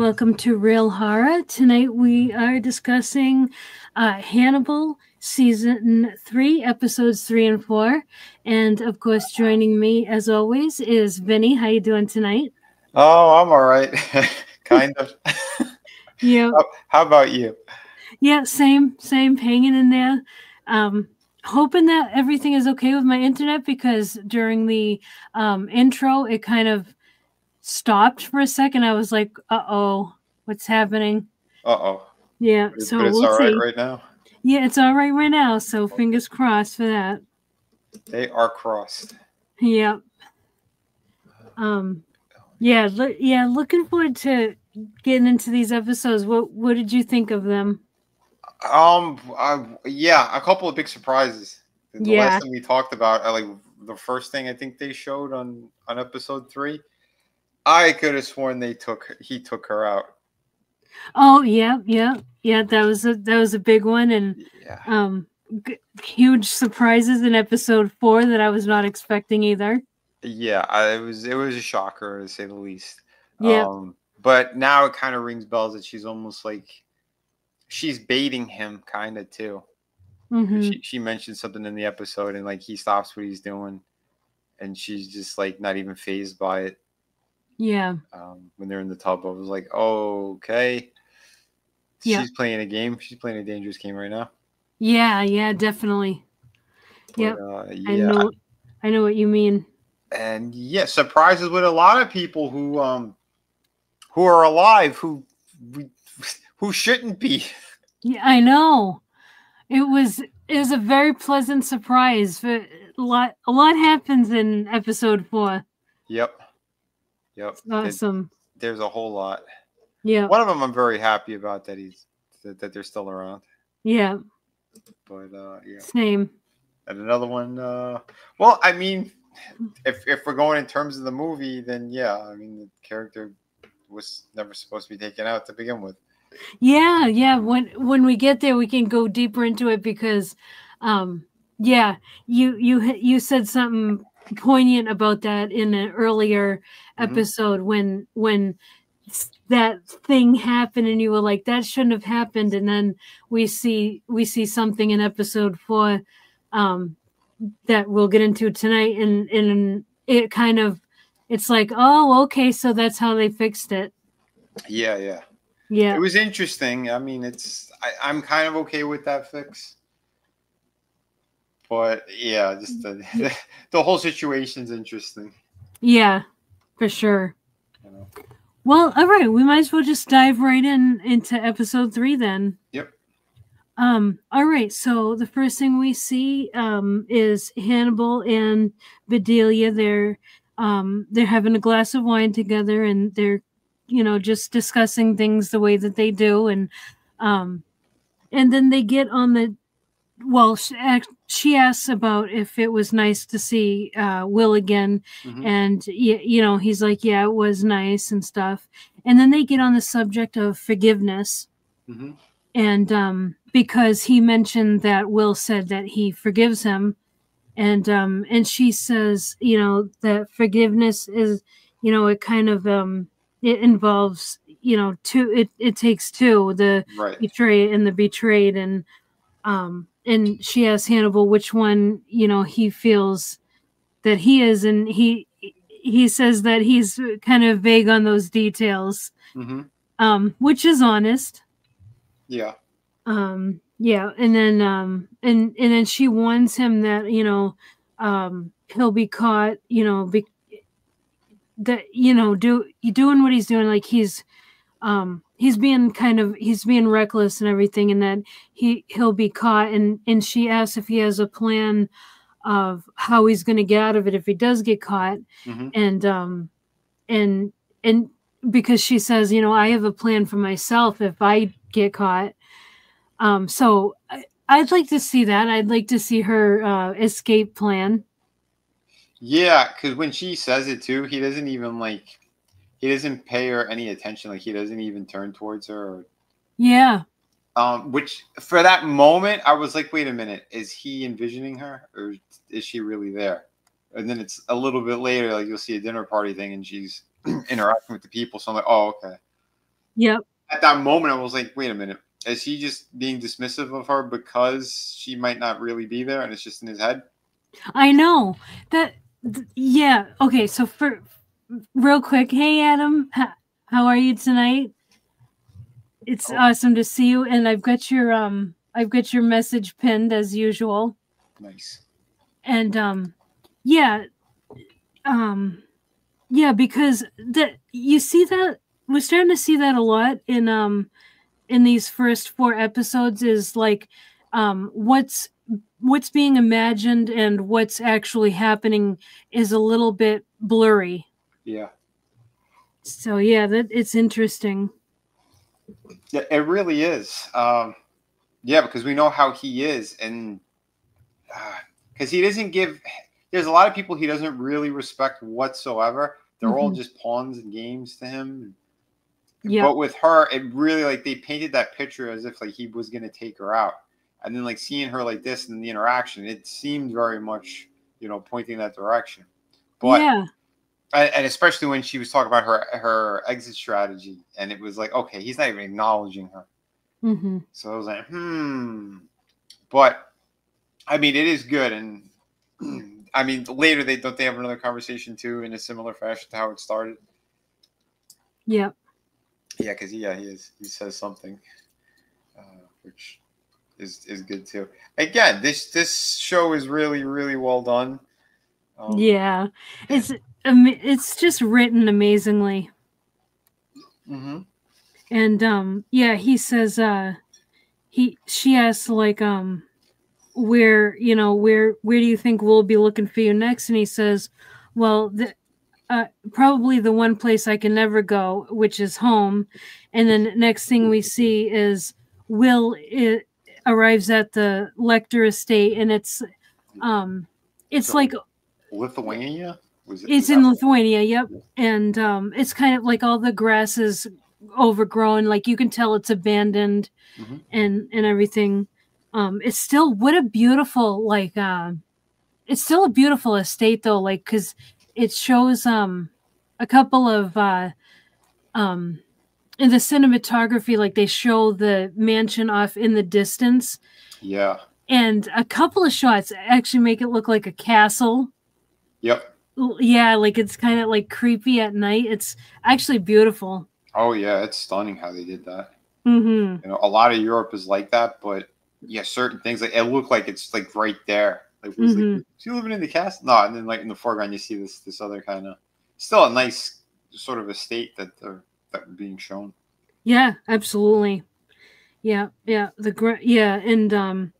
welcome to Real Horror. Tonight we are discussing Hannibal Season 3, Episodes 3 and 4. And, of course, joining me, as always, is Vinny. How you doing tonight? Oh, I'm all right. Kind of. Yeah. How about you? Yeah, same, hanging in there. Hoping that everything is okay with my internet, because during the intro, it kind of stopped for a second. I was like, uh-oh, what's happening? Uh-oh. Yeah, so But it's we'll all right see. right now? Yeah, it's all right now, so fingers crossed for that. They are crossed. Yep. Yeah, looking forward to getting into these episodes. What did you think of them? Yeah, a couple of big surprises. The Yeah. last time we talked about, like the first thing I think they showed on episode 3, I could have sworn he took her out. Oh, yeah. That was a big one, and yeah. Huge surprises in episode 4 that I was not expecting either. Yeah, it was a shocker to say the least. Yeah. But now it kind of rings bells that she's almost like she's baiting him, kind of too. Mm-hmm. She mentioned something in the episode, and like he stops what he's doing, and she's just like not even fazed by it. Yeah. When they're in the tub, I was like, oh, okay. She's playing a game. She's playing a dangerous game right now. Yeah, definitely. Yeah. Yeah. I know what you mean. And yeah, surprises with a lot of people who are alive who shouldn't be. Yeah, I know. It was a very pleasant surprise. A lot happens in episode 4. Yep. It's awesome. There's a whole lot. Yeah. One of them I'm very happy about that they're still around. Yeah. But yeah. Same. And another one, well, I mean, if we're going in terms of the movie, then yeah, I mean the character was never supposed to be taken out to begin with. Yeah. When we get there, we can go deeper into it, because, yeah, you said something poignant about that in an earlier episode when that thing happened, and you were like, that shouldn't have happened, and then we see something in episode 4 that we'll get into tonight, and it kind of, it's like, oh, okay, so that's how they fixed it. Yeah. It was interesting. I mean, I'm kind of okay with that fix, but yeah, just the whole situation's interesting. Yeah, for sure. Well, all right, we might as well just dive right into episode 3 then. Yep. All right, so the first thing we see is Hannibal and Bedelia. They're having a glass of wine together, and they're, just discussing things the way that they do, and then they get on the, well, she asks about if it was nice to see Will again, and he's like, yeah, it was nice and stuff, and then they get on the subject of forgiveness, and because he mentioned that Will said that he forgives him, and she says, that forgiveness is, it kind of it involves, two. It takes two, the betrayed and the betrayed, and she asks Hannibal which one, he feels that he is, and he says that he's kind of vague on those details, which is honest. Yeah. Yeah, and then and then she warns him that he'll be caught, doing what he's doing, like he's being reckless and everything, and that he'll be caught, and she asks if he has a plan of how he's going to get out of it if he does get caught, and because she says, I have a plan for myself if I get caught. So I'd like to see that. I'd like to see her escape plan. Yeah, because when she says it too, he doesn't even he doesn't pay her any attention. Like he doesn't even turn towards her. Yeah. Which for that moment, I was like, wait a minute, is he envisioning her, or is she really there? And then it's a little bit later, like you'll see a dinner party thing, and she's interacting with the people. So I'm like, oh, okay. Yep. At that moment, I was like, wait a minute. Is he just being dismissive of her because she might not really be there and it's just in his head? I know that. Yeah. Okay. So for real quick, hey Adam, how are you tonight? It's Oh, awesome to see you, and I've got your message pinned as usual, nice. and yeah, um, yeah, because that you see that we're starting to see that a lot in these first 4 episodes is like what's being imagined and what's actually happening is a little bit blurry. Yeah. So yeah, that it's interesting. Yeah, it really is. Yeah, because we know how he is, and because he doesn't give. There's a lot of people he doesn't really respect whatsoever. They're all Mm-hmm. just pawns and games to him. Yep. But with her, it really like they painted that picture as if like he was gonna take her out, and then like seeing her like this in the interaction, it seemed very much pointing that direction. But Yeah. and especially when she was talking about her exit strategy, and it was like, okay, he's not even acknowledging her. Mm-hmm. So I was like, But I mean, it is good, and I mean, later they have another conversation too in a similar fashion to how it started. Yep. Yeah, because he says something, which is good too. Again, this show is really well done. Yeah. It's just written amazingly. Mm-hmm. And yeah, he says she asks like where do you think we'll be looking for you next, and he says, well, probably the one place I can never go, which is home. And then next thing we see is Will arrives at the Lecter estate, and it's So like Lithuania was it? it's Is that in Lithuania, yep. And it's kind of like all the grass is overgrown, like you can tell it's abandoned mm-hmm. and everything. It's still what a beautiful it's still a beautiful estate though, like because it shows a couple of um in the cinematography, like they show the mansion off in the distance, Yeah. and a couple of shots actually make it look like a castle. Yep. Yeah, like it's kind of like creepy at night. It's actually beautiful. Oh yeah, it's stunning how they did that. Mm-hmm. A lot of Europe is like that, but yeah, certain things like it look like it's like right there. Like was like, Mm-hmm. is he living in the castle? No, and then like in the foreground you see this other kind of still a nice sort of estate that being shown. Yeah, absolutely. Yeah, yeah. Yeah, and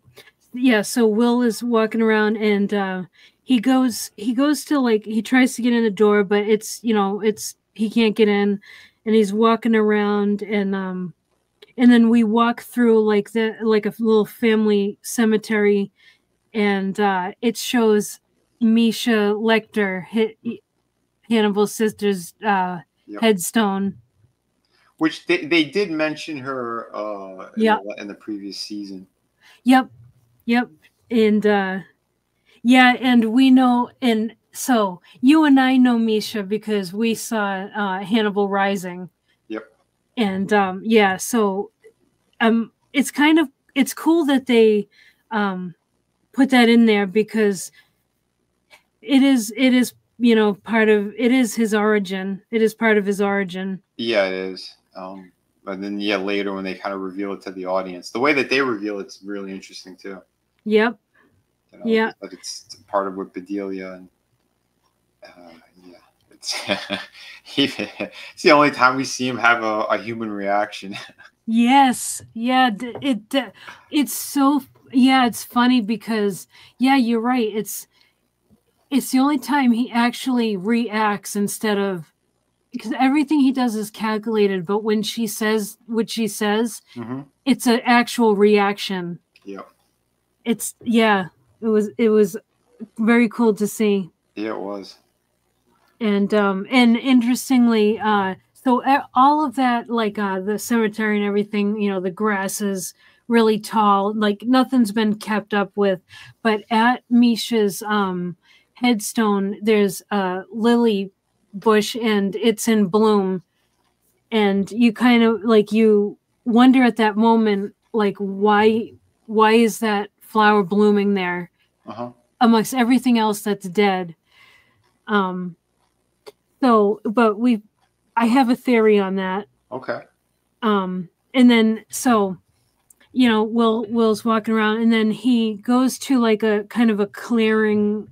yeah. So Will is walking around, and he goes to like he tries to get in the door, but it's he can't get in, and he's walking around, and then we walk through like a little family cemetery, and it shows Misha Lecter, Hannibal's sister's Yep. headstone. Which they did mention her Yeah. in the previous season. Yep. Yep. And yeah, and we know, and so you and I know Misha because we saw Hannibal Rising. Yep. And yeah, so it's kind of it's cool that they put that in there because it is part of it is his origin. It is part of his origin. Yeah, it is. And then yeah, later when they kind of reveal it to the audience, the way that they reveal it's really interesting too. Yep. Yeah. That it's part of what Bedelia and yeah, it's it's the only time we see him have a human reaction. Yes. Yeah. It's so yeah. It's funny because yeah, you're right. It's the only time he actually reacts instead of because everything he does is calculated, but when she says what she says, Mm-hmm. it's an actual reaction. Yep. It's yeah. It was very cool to see. Yeah, it was. And interestingly so all of that like the cemetery and everything, the grass is really tall, like nothing's been kept up with, but at Misha's headstone there's a lily bush and it's in bloom, and you kind of like you wonder at that moment, like why is that flower blooming there amongst everything else that's dead? So, but I have a theory on that. Okay. And then so, you know, Will's walking around, and then he goes to like a kind of a clearing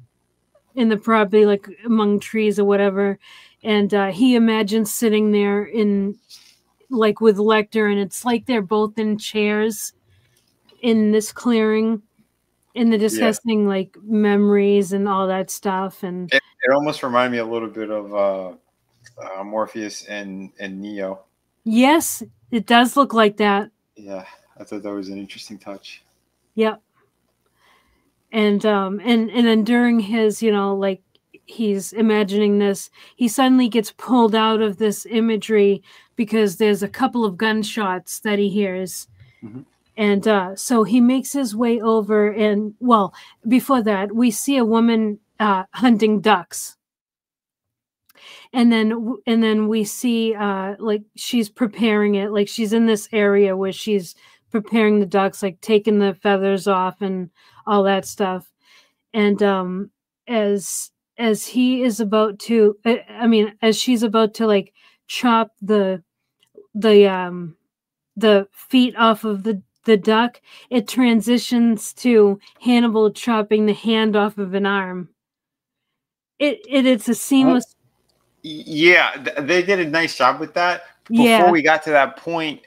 in the property, like among trees or whatever, and he imagines sitting there in like with Lecter, and it's like they're both in chairs in this clearing, and they're discussing like memories and all that stuff. And it almost reminded me a little bit of Morpheus and Neo. Yes, it does look like that. Yeah, I thought that was an interesting touch. Yep. And then during his, you know, like he's imagining this, he suddenly gets pulled out of this imagery because there's a couple of gunshots that he hears. And so he makes his way over, and well, before that, we see a woman hunting ducks. And then we see like she's preparing it, like she's in this area where she's preparing the ducks, like taking the feathers off and all that stuff. And as he is about to, I mean, as she's about to like chop the feet off of the duck, it transitions to Hannibal chopping the hand off of an arm. It's a seamless. Yeah, they did a nice job with that. Before we got to that point,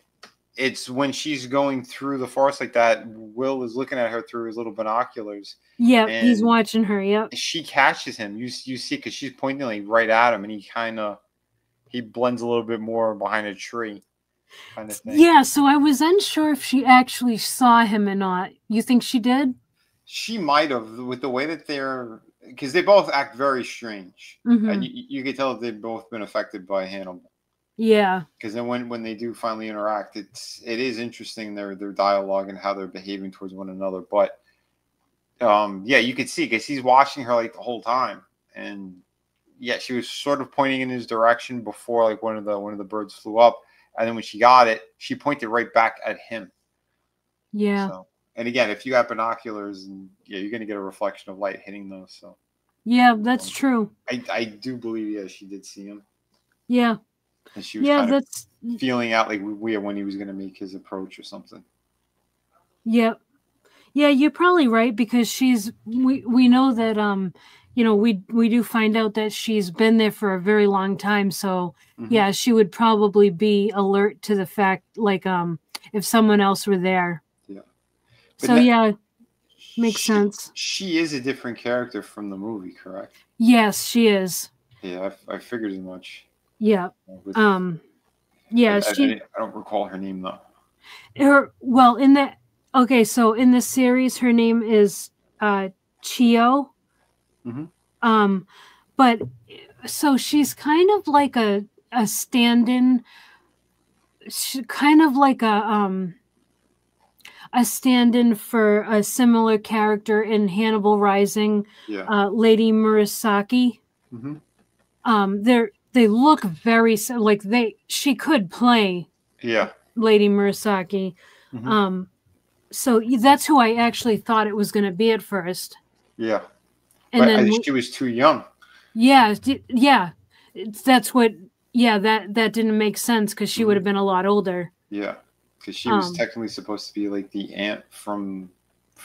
it's when she's going through the forest like that, Will is looking at her through his little binoculars. Yeah, he's watching her. Yep. She catches him. You see, because she's pointing like right at him, and he blends a little bit more behind a tree, kind of thing. Yeah, so I was unsure if she actually saw him or not. You think she did? She might have, with the way that they're, because they both act very strange, and you can tell that they've both been affected by Hannibal. Yeah. Because then when they do finally interact, it is interesting their dialogue and how they're behaving towards one another. But yeah, you could see because he's watching her like the whole time, and yeah, she was sort of pointing in his direction before like one of the birds flew up, and then when she got it, she pointed right back at him. Yeah. So, and again, if you have binoculars, and yeah, you're gonna get a reflection of light hitting those. So. Yeah, that's true. I do believe she did see him. Yeah. And she was kind of feeling out like when he was going to make his approach or something. Yep. Yeah, you're probably right because we know that you know, we do find out that she's been there for a very long time, so yeah, she would probably be alert to the fact like if someone else were there. Yeah. But so yeah, makes sense. She is a different character from the movie, correct? Yes, she is. Yeah, I figured as much. Yeah. Yeah, I don't recall her name though. Well, so in the series her name is Chio. But so she's kind of like a stand-in, kind of like a stand-in for a similar character in Hannibal Rising, Lady Murasaki. They look very like she could play Lady Murasaki. So that's who I actually thought it was going to be at first. Yeah. And but then she was too young. Yeah. That's what. Yeah, that didn't make sense because she would have been a lot older. Yeah, because she was technically supposed to be like the aunt from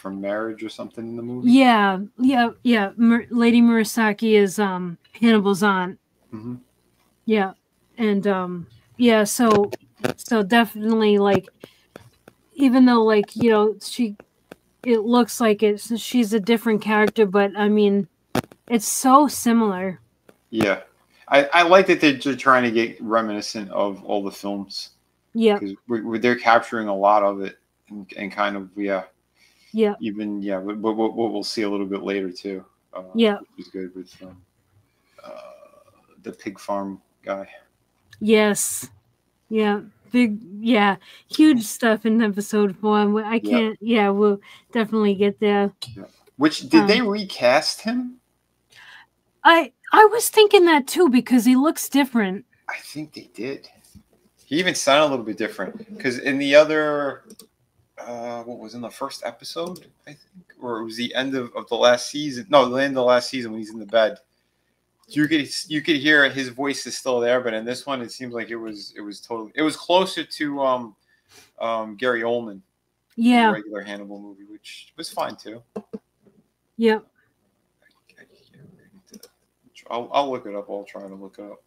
Marriage or something in the movie. Yeah. Lady Murasaki is Hannibal's aunt. Yeah, and yeah, so definitely like, even though like, you know, it looks like she's a different character, but I mean, it's so similar. Yeah, I like that they're trying to get reminiscent of all the films. Yeah, because they're capturing a lot of it and kind of even what we'll see a little bit later too. Which is good with the pig farm guy. Yes. Yeah. Huge stuff in episode 4. I can't. Yeah, we'll definitely get there. Yeah. Which did they recast him? I was thinking that too because he looks different. I think they did. He even sounded a little bit different because in the other, what was in the first episode, I think, or it was the end of the last season. No, the end of the last season when he's in the bed. You could hear his voice is still there, but in this one, it seems like it was totally. It was closer to Gary Oldman in the Yeah. regular Hannibal movie, which was fine too. Yep. I'll look it up. I'll try to look it up.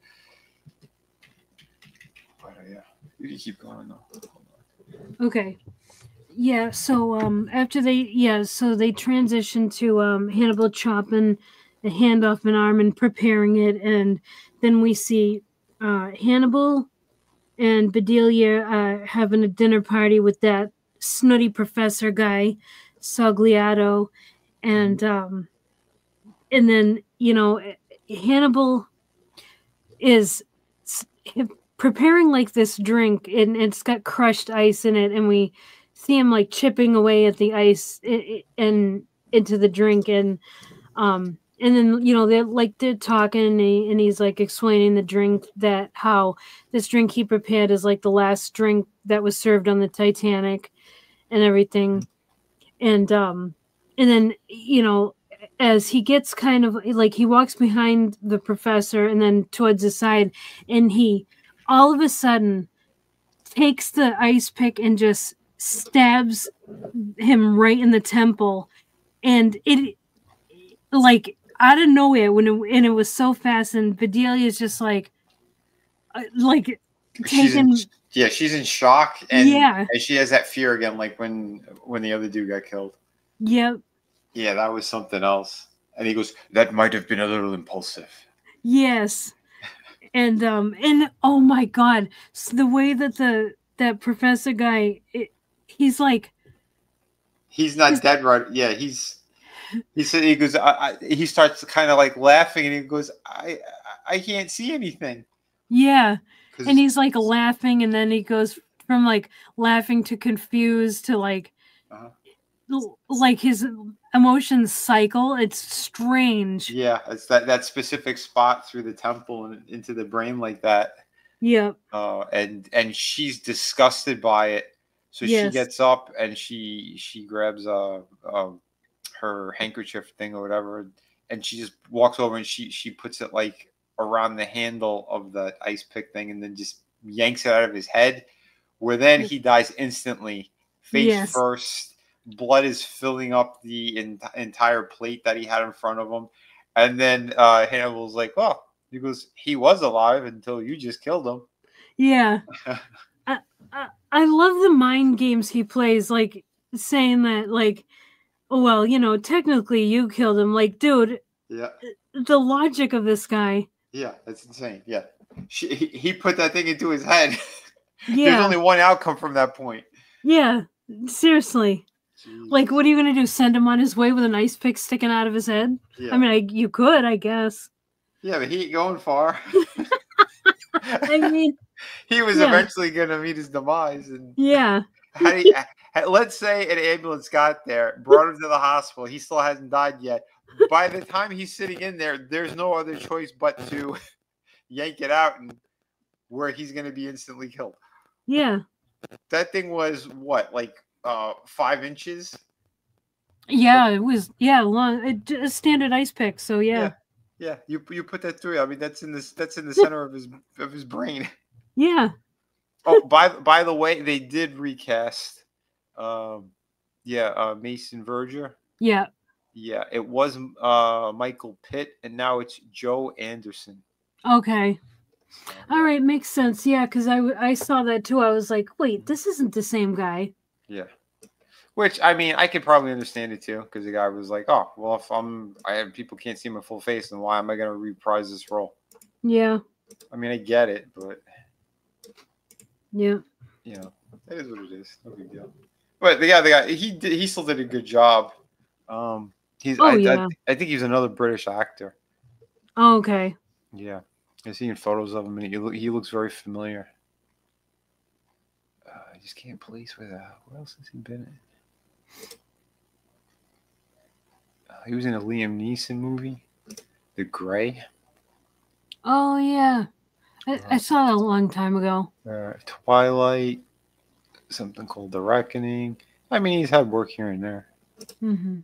But yeah, you can keep going though. Okay. Yeah, so after they transition to Hannibal chopping a hand off an arm and preparing it, and then we see Hannibal and Bedelia having a dinner party with that snooty professor guy, Sogliato, and then Hannibal is preparing like this drink, and it's got crushed ice in it, and we see him like chipping away at the ice and into the drink, and then they're talking, and he's like explaining the drink, that how this drink he prepared is like the last drink that was served on the Titanic and everything, and then as he gets kind of like, he walks behind the professor and then towards the side, and he all of a sudden takes the ice pick and just stabs him right in the temple, and it like out of nowhere, and it was so fast, and Bedelia's just like taking. She's in shock, and Yeah. she has that fear again, like when the other dude got killed. Yep. Yeah, that was something else. And he goes, "That might have been a little impulsive." Yes. And oh my god, so the way that that professor guy, he's like, he's not dead, right? Yeah, he said, he goes, he starts kind of like laughing, and he goes, I can't see anything. Yeah, and he's like laughing, and then he goes from like laughing to confused to like, like his emotions cycle. It's strange. Yeah, it's that specific spot through the temple and into the brain like that. Yep. And she's disgusted by it, so she gets up and she grabs her handkerchief thing or whatever, and she just walks over and she puts it like around the handle of the ice pick thing, and then just yanks it out of his head, where then he dies instantly, face first. Blood is filling up the entire plate that he had in front of him, and then Hannibal's like, "Oh," he goes, "He was alive until you just killed him." Yeah. I love the mind games he plays, like saying that, like, well, technically you killed him. Like, dude, yeah, the logic of this guy. Yeah, that's insane. Yeah, he put that thing into his head. Yeah. There's only one outcome from that point. Yeah, seriously. Jeez. Like, what are you going to do? Send him on his way with an ice pick sticking out of his head? Yeah. I mean, you could, I guess. Yeah, but he ain't going far. I mean, he was eventually going to meet his demise. And yeah. Let's say an ambulance got there, brought him to the hospital. He still hasn't died yet. By the time he's sitting in there, there's no other choice but to yank it out, and where he's going to be instantly killed. Yeah. That thing was what, like 5 inches? Yeah, it was. Yeah, long. A standard ice pick. So yeah. Yeah. You put that through. I mean, that's in the center of his brain. Yeah. Oh, by the way, they did recast. Mason Verger. Yeah. Yeah, it was Michael Pitt, and now it's Joe Anderson. Okay. So, all right, makes sense. Yeah, because I saw that too. I was like, wait, this isn't the same guy. Yeah. Which, I mean, I could probably understand it too, because the guy was like, "Oh, well, if people can't see my full face, then why am I going to reprise this role?" Yeah. I mean, I get it, but yeah, it is what it is. No big deal. But the guy, he still did a good job. I think he's another British actor. Oh, okay. Yeah, I've seen photos of him, and he looks very familiar. I just can't place where else has he been in? He was in a Liam Neeson movie, The Grey. Oh yeah, I saw it a long time ago. Twilight, something called The Reckoning. I mean, he's had work here and there. Mm-hmm.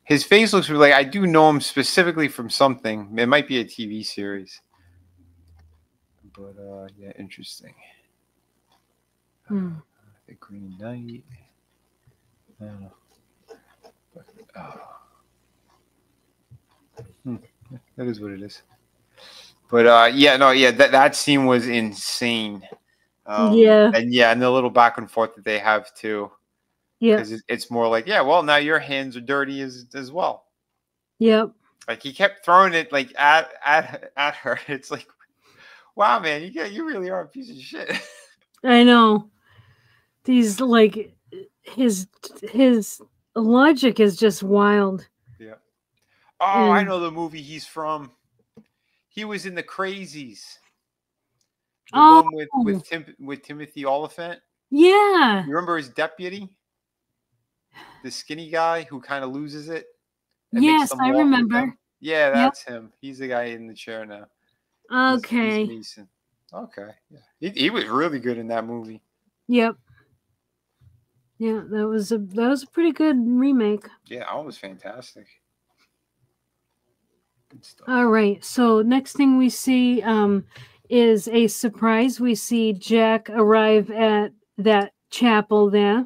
His face looks like I do know him specifically from something. It might be a TV series. But yeah, interesting. Mm. The Green Knight. I don't know. But, that is what it is. But yeah, no, yeah, that scene was insane. Yeah. And yeah, and the little back and forth that they have too, Yep. because it's more like, yeah, well, now your hands are dirty as well. Yep. Like he kept throwing it like at her. It's like, wow, man, you really are a piece of shit. I know. These like his logic is just wild. Yeah. Oh, I And know the movie he's from. He was in The Crazies. The oh one with Timothy Oliphant. yeah. You remember his deputy? The skinny guy who kind of loses it and makes Yes, them I walk with him. remember. Yeah, Yep. that's him. He's the guy in the chair now. He's Okay. Mason. Okay. Yeah. He was really good in that movie. Yep. Yeah, that was a pretty good remake. Yeah, that was fantastic. Good stuff. All right. So next thing we see is a surprise. We see Jack arrive at that chapel there,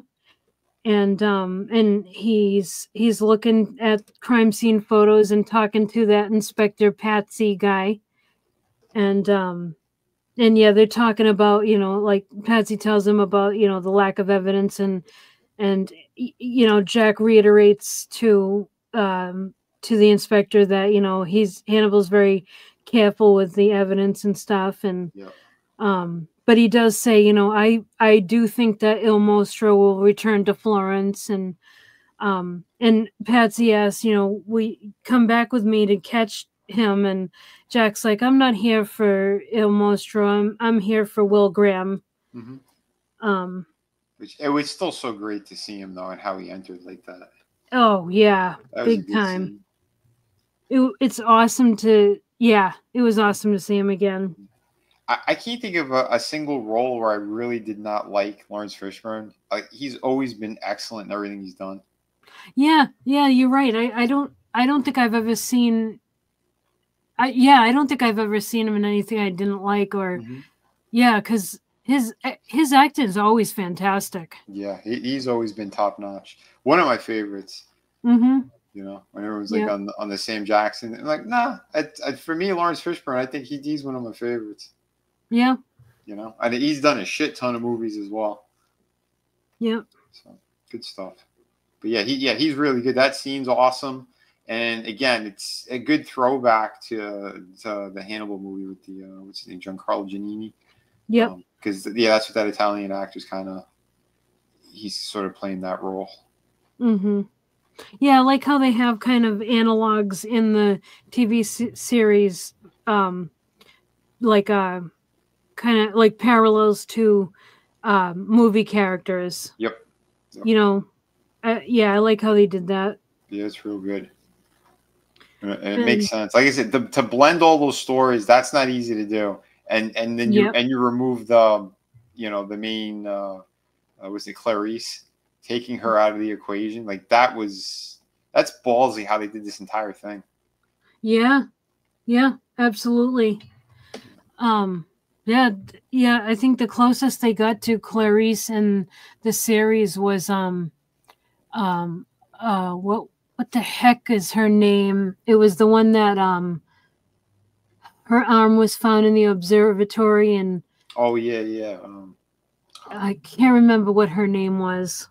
and he's looking at crime scene photos and talking to that Inspector Patsy guy, and yeah, they're talking about, like Patsy tells him about, the lack of evidence, and Jack reiterates to the inspector that Hannibal's very careful with the evidence and stuff, and Yeah. but he does say, I do think that Il Mostro will return to Florence, and Patsy asks, we come back with me to catch him, and Jack's like, I'm not here for Il Mostro, I'm here for Will Graham. Mm-hmm. It was still so great to see him though, and how he entered like that. Oh yeah, That was big a good time. scene. It's awesome to it was awesome to see him again. I can't think of a single role where I really did not like Lawrence Fishburne. Like he's always been excellent in everything he's done. Yeah, you're right. I don't think I've ever seen. I don't think I've ever seen him in anything I didn't like, or because his acting is always fantastic. Yeah, he's always been top notch. One of my favorites. Mm-hmm. You know, when everyone's like on the Sam Jackson, I'm like, nah. For me, Lawrence Fishburne, I think he's one of my favorites. Yeah. You know, and he's done a shit ton of movies as well. Yep. So good stuff. But yeah, he's really good. That scene's awesome. And again, it's a good throwback to the Hannibal movie with the what's his name, Giancarlo Giannini. Yep. Because that's what that Italian actor's kind of, he's sort of playing that role. Mm-hmm. Yeah, I like how they have kind of analogs in the TV series, like kind of like parallels to movie characters. Yep. Yeah, I like how they did that. Yeah, it's real good. And it makes sense. Like I said, to blend all those stories, that's not easy to do. And then you remove the the main was it Clarice, taking her out of the equation. Like that's ballsy how they did this entire thing. Yeah, absolutely. Yeah, I think the closest they got to Clarice in the series was what the heck is her name? It was the one that her arm was found in the observatory, and oh yeah. I can't remember what her name was.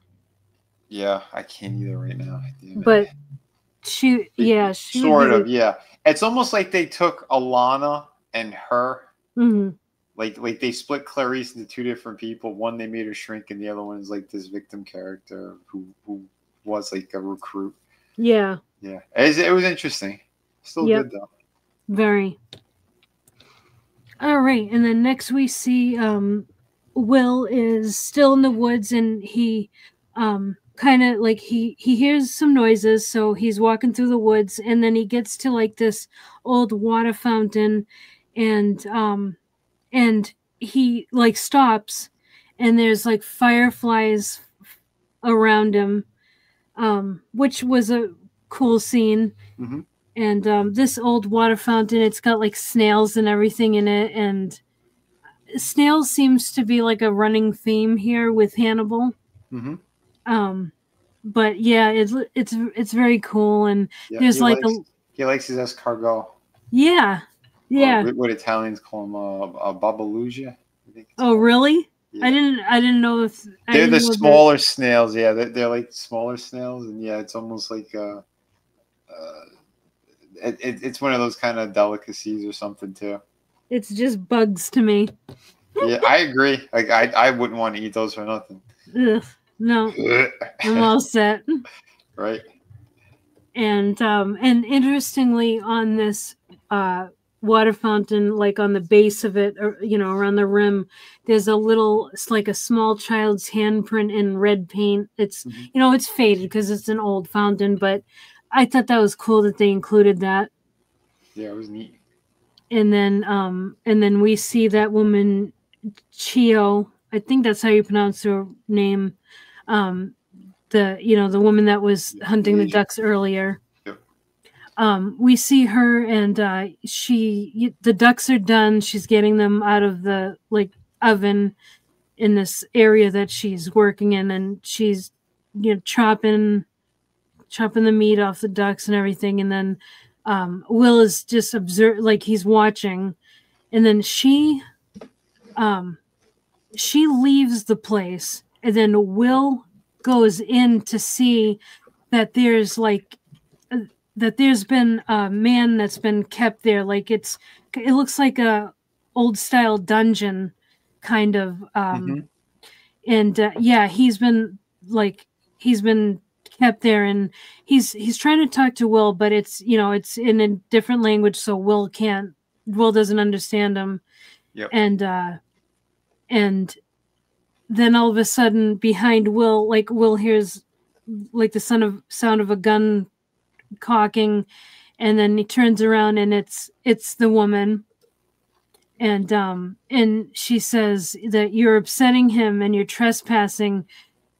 Yeah, I can't either right now. But she sort of, yeah. It's almost like they took Alana and her. Mm-hmm. Like they split Clarice into two different people. One they made her shrink, and the other one is like this victim character who was like a recruit. Yeah. Yeah. It was interesting. Still good though. Very. All right, and then next we see Will is still in the woods, and he kind of like he hears some noises, so he's walking through the woods, and then he gets to like this old water fountain, and and he like stops, and there's like fireflies around him, which was a cool scene. Mm-hmm. And this old water fountain, it's got like snails and everything in it, and snails seems to be like a running theme here with Hannibal. Mm-hmm. Um, but yeah, it's very cool, and Yeah, there's like a he likes his escargot, yeah, or yeah. what Italians call them, a babaluja. I think it's Oh, called. really? Yeah, I didn't know if I they're the didn't know that. smaller snails. Yeah, they're like smaller snails, and yeah, it's almost like it's one of those kind of delicacies or something too. It's just bugs to me. Yeah, I agree. Like I wouldn't want to eat those for nothing. Ugh, no, I'm all set. Right. And interestingly, on this water fountain, like on the base of it, or around the rim, there's a little, it's like a small child's handprint in red paint. It's Mm-hmm. it's faded because it's an old fountain, but I thought that was cool that they included that. Yeah, it was neat. And then we see that woman Chio. I think that's how you pronounce her name. Um, the woman that was hunting the Asian. ducks earlier. Yep. We see her, and the ducks are done. She's getting them out of the like oven in this area that she's working in, and she's chopping the meat off the ducks and everything. And then Will is just like he's watching, and then she leaves the place, and then Will goes in to see that there's been a man that's been kept there. Like it looks like a old style dungeon kind of. Mm-hmm. And yeah, he's been kept there, and he's trying to talk to Will, but it's in a different language, so Will doesn't understand him. Yep. And then all of a sudden behind Will hears like the sound of a gun cocking, and then he turns around, and it's the woman. And she says that you're upsetting him and you're trespassing.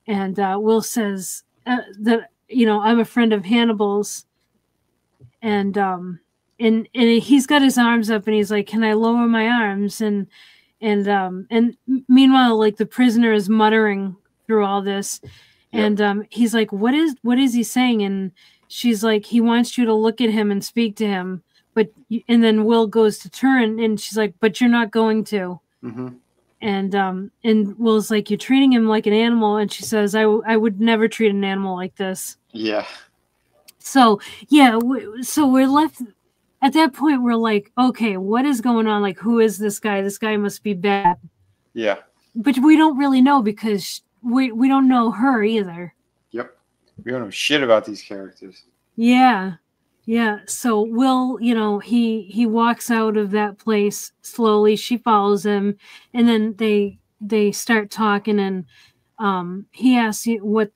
And Will says that I'm a friend of Hannibal's. And he's got his arms up, and he's like, can I lower my arms? And meanwhile, like, the prisoner is muttering through all this. Yep. And he's like, what is he saying? And she's like, he wants you to look at him and speak to him. And then Will goes to turn, and she's like, but you're not going to. Mm-hmm. And Will's like, you're treating him like an animal. And she says, I would never treat an animal like this. Yeah. So yeah, so we're left at that point. We're like, okay, what is going on? Like, who is this guy? This guy must be bad. Yeah. But we don't really know, because we don't know her either. Yep. We don't know shit about these characters. Yeah. So Will, he walks out of that place slowly. She follows him, and then they start talking, and he asks what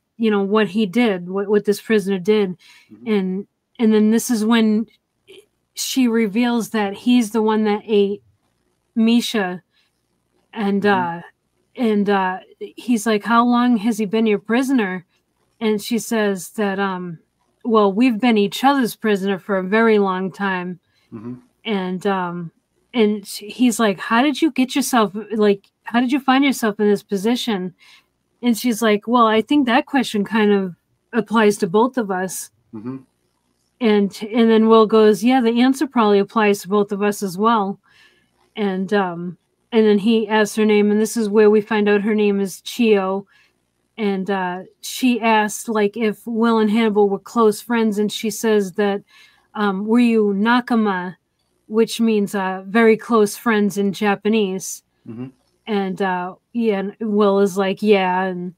he did, what this prisoner did. Mm-hmm. And then this is when she reveals that he's the one that ate Misha. And he's like, how long has he been your prisoner? And she says that well, we've been each other's prisoner for a very long time. Mm-hmm. And he's like, how did you find yourself in this position? And she's like, well, I think that question kind of applies to both of us. Mm-hmm. And then Will goes, yeah, the answer probably applies to both of us as well. And then he asks her name, and this is where we find out her name is Chio. And she asked, like, if Will and Hannibal were close friends, and she says that were you nakama, which means very close friends in Japanese. Mm-hmm. And Will is like, yeah, and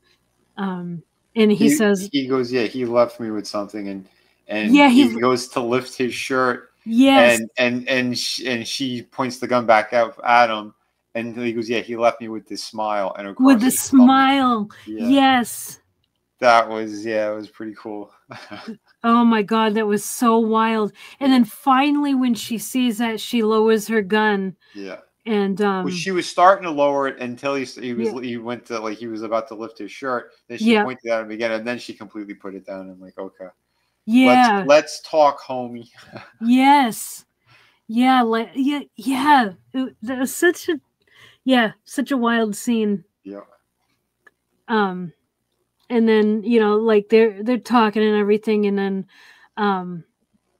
he says, he goes, yeah, he left me with something, and yeah, he goes to lift his shirt, yes, and she points the gun back out at him, and he goes, yeah, he left me with this smile, and with the smile, yeah. Yes, it was pretty cool. Oh my God, that was so wild. And then finally, when she sees that, she lowers her gun. Yeah. And Well, she was starting to lower it until yeah, he went to, like, he was about to lift his shirt. Then she yeah, pointed at him again, and then she completely put it down. I'm like, okay, yeah, let's talk, homie. yes, yeah, like yeah, yeah. That was such a wild scene. Yeah, Um, and then like they're talking and everything, um,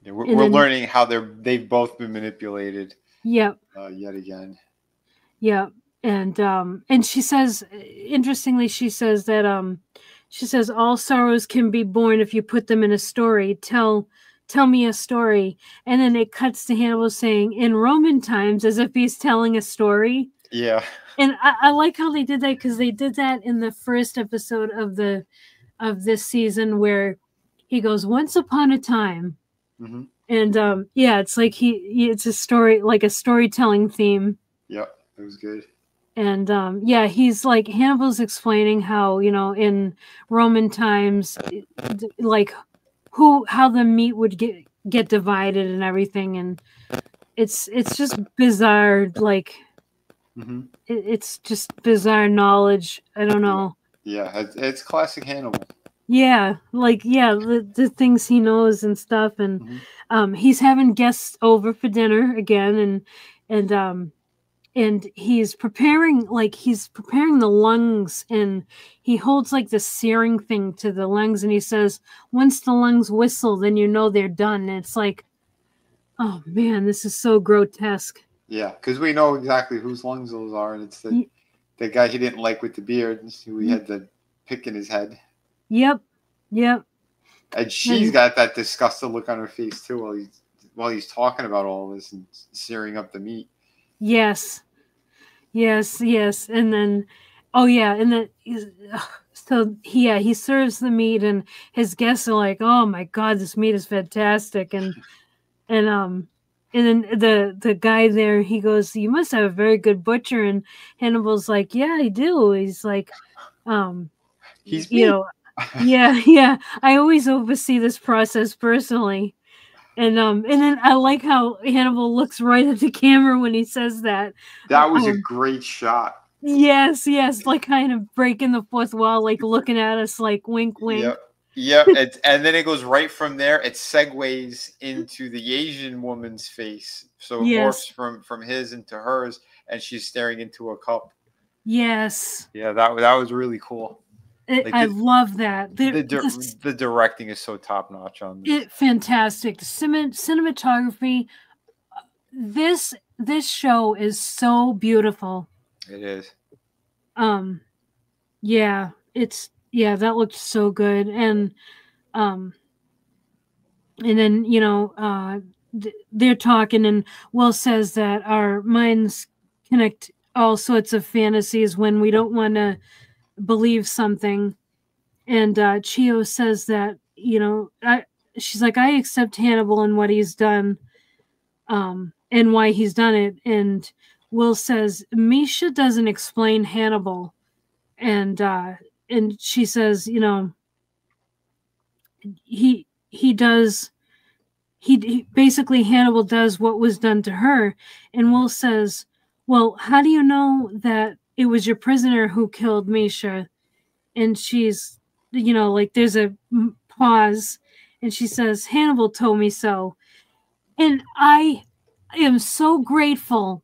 yeah, and we're then learning how they've both been manipulated yeah, yet again. yeah, and she says, interestingly, she says all sorrows can be born if you put them in a story. Tell me a story. And then it cuts to Hannibal saying, in Roman times, as if he's telling a story. Yeah. And I like how they did that, because they did that in the first episode of this season, where he goes, once upon a time. Mm-hmm. And yeah, it's like it's a story, like a storytelling theme. Yeah, it was good. And yeah, he's like, Hannibal's explaining how in Roman times, like how the meat would get divided and everything, and it's just bizarre, like Mm-hmm. it's just bizarre knowledge. I don't Yeah, know. yeah, it's classic Hannibal. Yeah, like yeah, the things he knows and stuff. And Mm-hmm. he's having guests over for dinner again, and and he's preparing the lungs, and he holds like the searing thing to the lungs, and he says, once the lungs whistle, then they're done. And it's like, oh man, this is so grotesque. Yeah, because we know exactly whose lungs those are, and it's the guy he didn't like with the beard, who he had the pick in his head. Yep, yep. And she's got that disgusted look on her face too, while he's talking about all this and searing up the meat. Yes, yes, yes. And then, oh yeah, and then so he serves the meat, and his guests are like, oh my god, this meat is fantastic. And and then the guy there, he goes, you must have a very good butcher. And Hannibal's like, yeah, I do. He's like, He's you me. know, yeah, yeah, I always oversee this process personally. And then I like how Hannibal looks right at the camera when he says that. That was a great shot. Yes, yes, like kind of breaking the fourth wall, like looking at us, like wink, wink. Yep. Yep. And then it goes right from there. It segues into the Asian woman's face. So it Yes. morphs from his into hers, and she's staring into a cup. Yes. Yeah, that was really cool. I love that. The directing is so top notch on this. Fantastic. The cinematography. This show is so beautiful. It is. Yeah, that looked so good. And then they're talking, and Will says that our minds connect all sorts of fantasies when we don't want to believe something. And Chio says that she's like, I accept Hannibal and what he's done, and why he's done it. And Will says, Misha doesn't explain Hannibal. And she says, he does. He basically, Hannibal does what was done to her. And Will says, well, how do you know that it was your prisoner who killed Misha? And she's, like, there's a pause, and she says, Hannibal told me so. And I am so grateful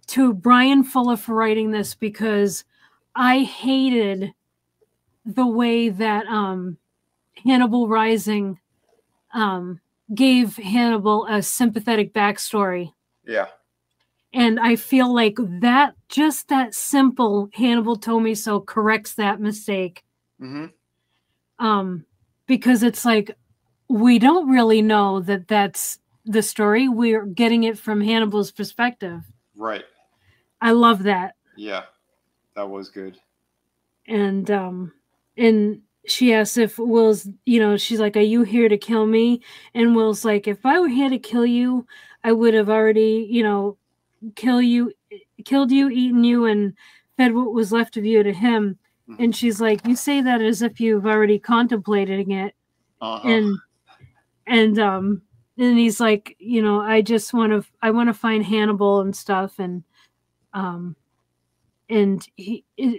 to Brian Fuller for writing this, because I hated the way that Hannibal Rising gave Hannibal a sympathetic backstory. Yeah. And I feel like that simple Hannibal told me so corrects that mistake. Mm-hmm. Because it's like, we don't really know that that's the story. We're getting it from Hannibal's perspective. Right. I love that. Yeah, that was good. And she asks if Will's, she's like, are you here to kill me? And Will's like, if I were here to kill you, I would have already, killed you, eaten you, and fed what was left of you to him. Mm-hmm. And she's like, you say that as if you've already contemplated it. Uh-huh. And he's like, I want to find Hannibal and stuff. And And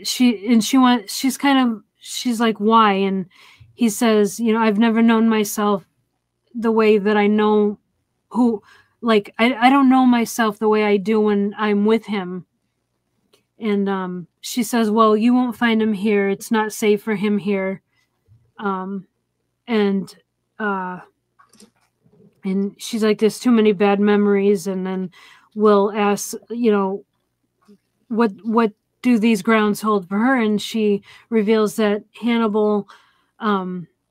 she's like, why? And he says, I've never known myself the way that I know who, like, I don't know myself the way I do when I'm with him. And she says, well, you won't find him here. It's not safe for him here. And she's like, there's too many bad memories. And then Will asks, what do these grounds hold for her? And she reveals that Hannibal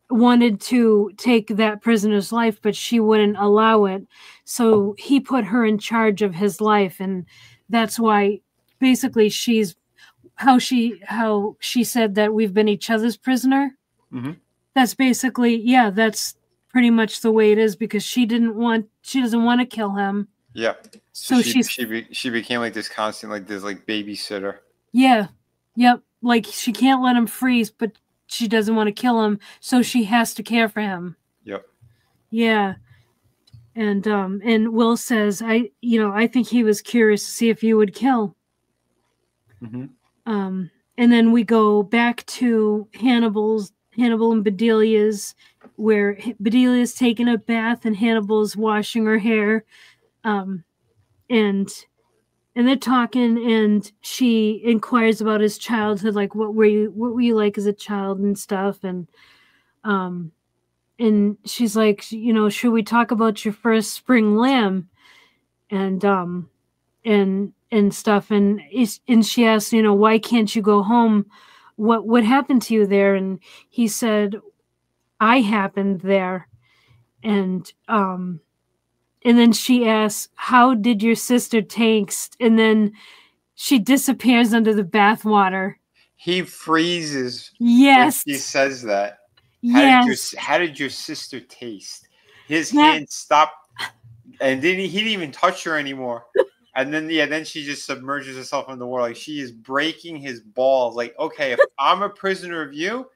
wanted to take that prisoner's life, but she wouldn't allow it. So he put her in charge of his life. And that's why basically how she said that we've been each other's prisoner. Mm-hmm. That's basically, that's pretty much the way it is, because she doesn't want to kill him. Yeah. So she became like this constant, like this, like babysitter. Yeah. Yep. Like she can't let him freeze, but she doesn't want to kill him, so she has to care for him. Yep. Yeah. And Will says, I think he was curious to see if you would kill. Mm-hmm. And then we go back to Hannibal and Bedelia's, where Bedelia's taking a bath and Hannibal's washing her hair. And they're talking, and she inquires about his childhood, like what were you like as a child and stuff, and she's like, should we talk about your first spring lamb, and stuff, and she asks, why can't you go home? What happened to you there? And he said, I happened there. And then she asks, how did your sister taste? And then she disappears under the bathwater. He freezes. Yes. When he says that. Yes. How did your sister taste? His hand stopped, and he didn't even touch her anymore. And then she just submerges herself in the water. Like, she is breaking his balls. Like, okay, if I'm a prisoner of you,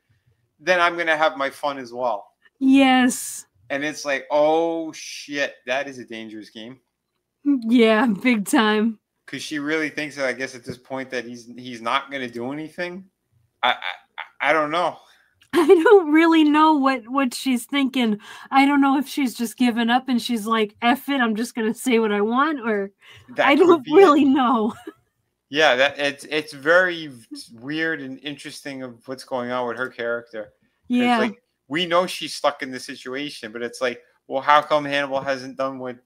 then I'm going to have my fun as well. Yes. And it's like, oh, shit, that is a dangerous game. Yeah, big time. Because she really thinks that, I guess, at this point that he's not going to do anything. I don't know. I don't really know what she's thinking. I don't know if she's just given up and she's like, F it, I'm just going to say what I want, or I don't really know. Yeah, it's very weird and interesting of what's going on with her character. Yeah. Like, we know she's stuck in this situation, but it's like, well, how come Hannibal hasn't done what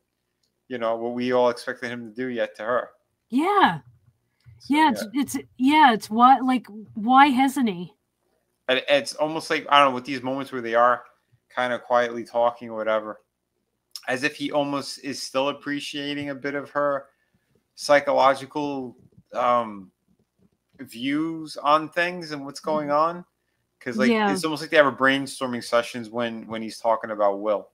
we all expected him to do yet to her? Yeah. So, it's why hasn't he? It's almost like, I don't know, with these moments where they are kind of quietly talking or whatever, as if he almost is still appreciating a bit of her psychological views on things and what's going on. Because it's almost like they have a brainstorming sessions when he's talking about Will.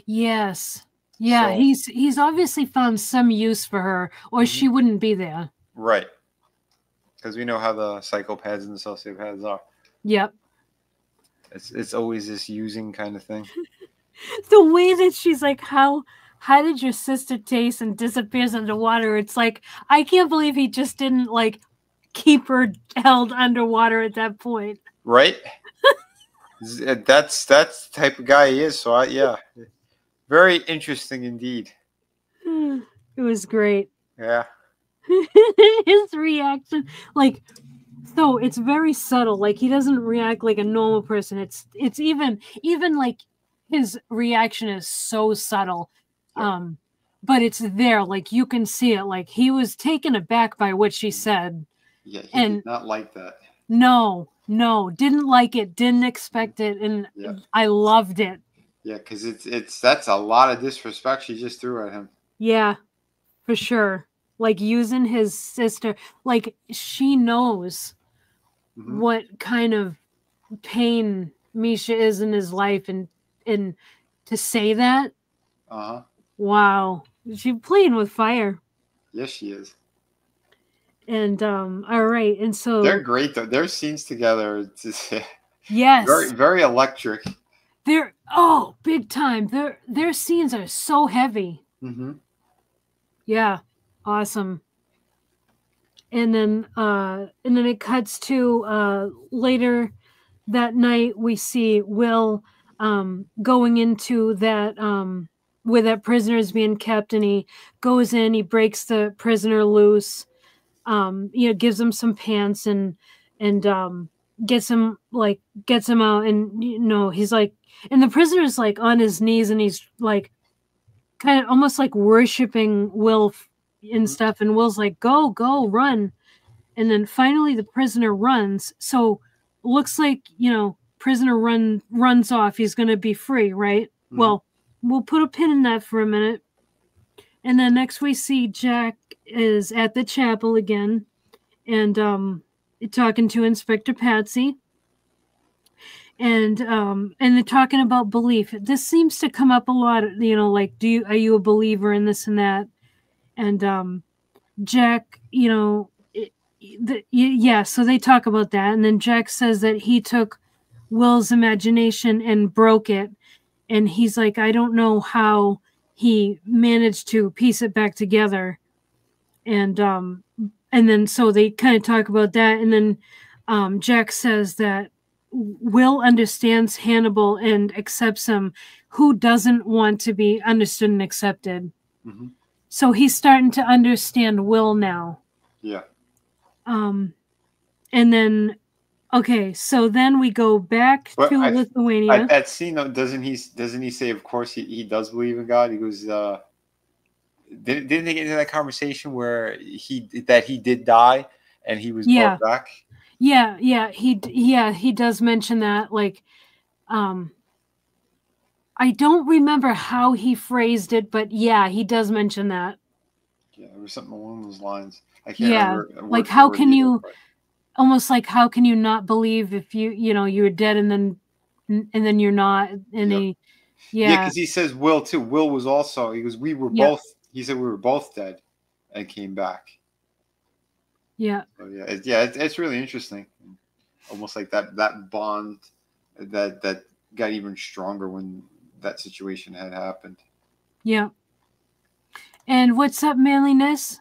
Yes. Yeah, so, he's obviously found some use for her, or she wouldn't be there. Right. Because we know how the psychopaths and the sociopaths are. Yep. It's always this using kind of thing. The way that she's like, how did your sister taste, and disappears underwater? It's like, I can't believe he just didn't like keep her held underwater at that point. Right? That's the type of guy he is. So very interesting indeed. It was great. Yeah. His reaction, like, so it's very subtle. Like, he doesn't react like a normal person. It's even like his reaction is so subtle. But it's there. Like, you can see it. Like, he was taken aback by what she said. Yeah, he did not like that. No, didn't like it, didn't expect it, and I loved it. Yeah, because that's a lot of disrespect she just threw at him. Yeah, for sure. Like, using his sister, like, she knows what kind of pain Misha is in his life, and to say that, wow, she's playing with fire. Yes, she is. And all right, and so they're great though. Their scenes together, it's just, yes, very, very electric. They're big time. Their scenes are so heavy. Mm-hmm. Yeah, awesome. and then it cuts to later that night. We see Will going into that where that prisoner is being kept, and he goes in, he breaks the prisoner loose, gives him some pants, and gets him out, and he's like, and the prisoner's like on his knees, and he's like kind of almost like worshiping Will and Mhm. stuff, and Will's like, go, go, run. And then finally the prisoner runs. So looks like, prisoner runs off. He's going to be free, right? Mhm. Well, we'll put a pin in that for a minute. And then next we see Jack is at the chapel again, and talking to Inspector Patsy, and they're talking about belief. This seems to come up a lot, like, are you a believer in this and that? And Jack, yeah, so they talk about that, and then Jack says that he took Will's imagination and broke it, and he's like, I don't know how he managed to piece it back together, and then so they kind of talk about that, and then Jack says that Will understands Hannibal and accepts him. Who doesn't want to be understood and accepted? Mhm. So he's starting to understand Will now. Yeah. Um, and then, okay, so then we go back But to at Lithuania. that scene, though, doesn't he say, of course, he does believe in God? He goes, didn't they get into that conversation where he did die and he was brought Yeah, back? he does mention that. Like, um, I don't remember how he phrased it, but yeah, he does mention that. Yeah, it was something along those lines. I can't Yeah, remember like word for how word can either, you but almost like how can you not believe if you're dead and then you're not, and yeah, he yeah, yeah because he says Will too. Will was also, he goes, we were yeah both. He said we were both dead and came back. yeah So yeah, it's really interesting. Almost like that bond that got even stronger when that situation had happened. yeah. And what's up, manliness?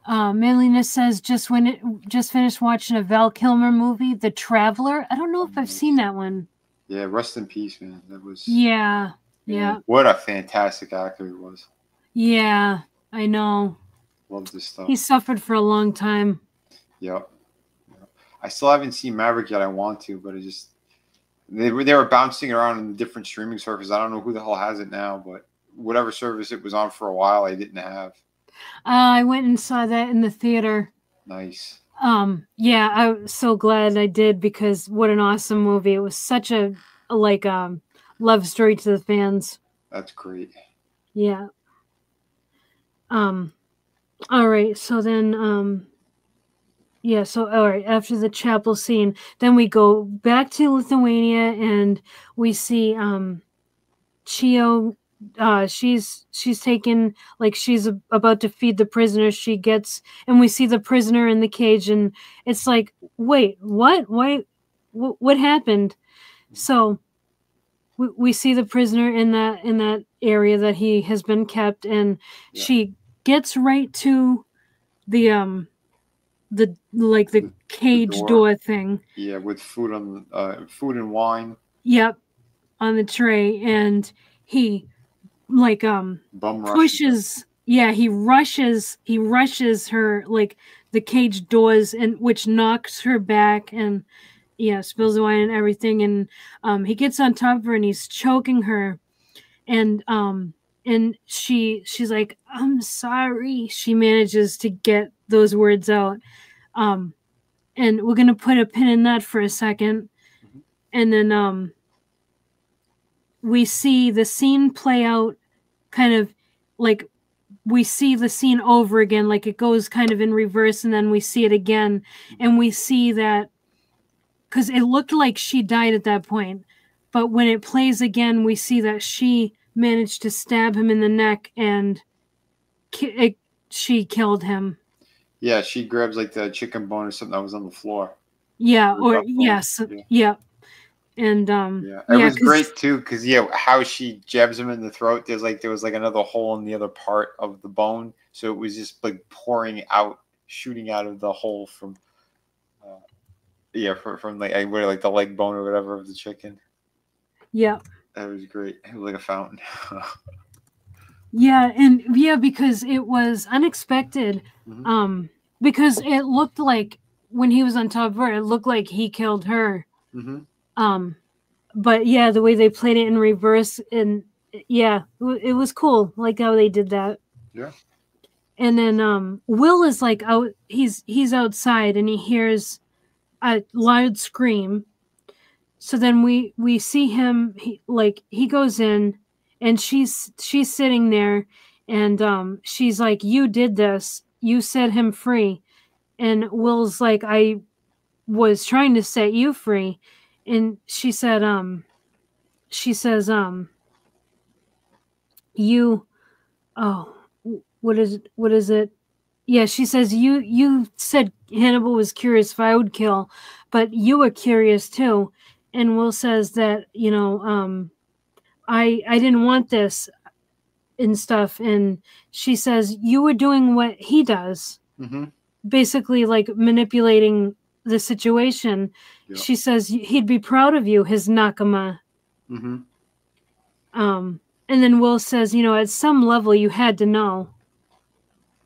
Manliness says just finished watching a Val Kilmer movie, The Traveler. I don't know Oh, if I've seen nice. that one. Yeah, rest in peace, man. That was, Yeah, man, yeah, what a fantastic actor he was. yeah. I know. Loved this stuff. He suffered for a long time. Yep. Yep. I still haven't seen Maverick yet. I want to, but it just they were bouncing around in the different streaming services. I don't know who the hell has it now, but whatever service it was on for a while, I didn't have. I went and saw that in the theater. Nice. Yeah, I was so glad I did, because what an awesome movie. It was such a like love story to the fans. That's great. Yeah. Um all right, so then yeah, so all right, after the chapel scene, then we go back to Lithuania, and we see Chio. She's taken, like, she's about to feed the prisoner. She gets, and we see the prisoner in the cage, and it's like, wait, what? Wait, what happened? So we see the prisoner in that area that he has been kept, and Yeah. she gets right to the the The cage door. door thing. Yeah, with food and wine. Yep, on the tray, and he like Bum rushes her. pushes, yeah, he rushes her, like, the cage doors, and which knocks her back, and yeah, spills the wine and everything, and he gets on top of her and he's choking her, and she's like, I'm sorry. She manages to get those words out. um and we're gonna put a pin in that for a second, Mhm. and then we see the scene play out, kind of like, we see the scene over again, like it goes kind of in reverse, and then we see it again, and we see that, because it looked like she died at that point, but when it plays again, we see that she managed to stab him in the neck, and she killed him. Yeah, she grabs like the chicken bone or something that was on the floor. Yeah, The or duck bone. yes, Yeah. yeah, and Yeah, it yeah, was because great too because yeah, how she jabs him in the throat. There was like another hole in the other part of the bone, so it was just like pouring out shooting out of the hole from from like where like the leg bone or whatever of the chicken. Yeah. That was great. It was like a fountain. Yeah, and yeah, because it was unexpected. Mm-hmm. Because it looked like when he was on top of her, it looked like he killed her. Mm-hmm. But yeah, the way they played it in reverse, and yeah, it was cool. Like how they did that. Yeah. And then Will is like out. He's outside, and he hears a loud scream. So then we see him. He goes in, and she's sitting there, and she's like, "You did this. You set him free." And Will's like, "I was trying to set you free," and she says, "You, oh, what is it? Yeah," she says, "You said Hannibal was curious if I would kill, but you were curious too." And Will says that, I didn't want this and stuff. And she says, "You were doing what he does," Mm-hmm. basically like manipulating the situation. Yeah. She says he'd be proud of you, his nakama. Mm-hmm. And then Will says, at some level you had to know.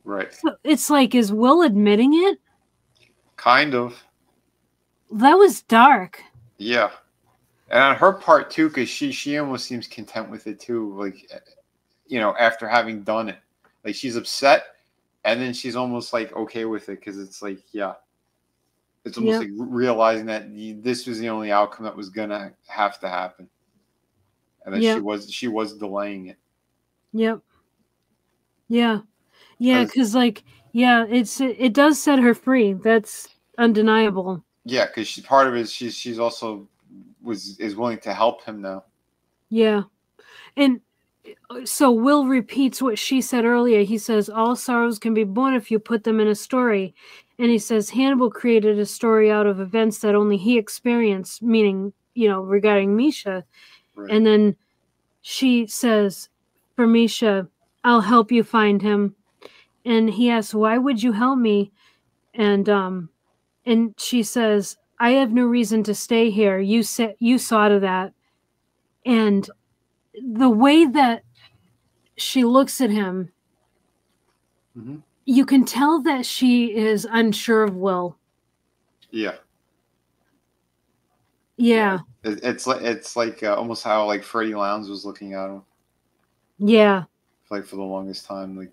Right. So it's like, is Will admitting it? Kind of. That was dark. Yeah. And on her part too, because she almost seems content with it too. Like, after having done it, like she's upset, and then she's almost like okay with it because it's like, yeah, it's almost like realizing that this was the only outcome that was gonna have to happen, and that she was delaying it. Yep. Yeah. Yeah, because it does set her free. That's undeniable. Yeah, because part of it is she's also is willing to help him now. Yeah. And so Will repeats what she said earlier. He says, "All sorrows can be born if you put them in a story." And he says, Hannibal created a story out of events that only he experienced, meaning, regarding Misha. Right. And then she says, "For Misha, I'll help you find him." And he asks, "Why would you help me?" And she says, "I have no reason to stay here. You saw to that." And the way that she looks at him, Mm-hmm. you can tell that she is unsure of Will. Yeah. Yeah. It's like almost how like Freddie Lounds was looking at him. Yeah. Like for the longest time, like.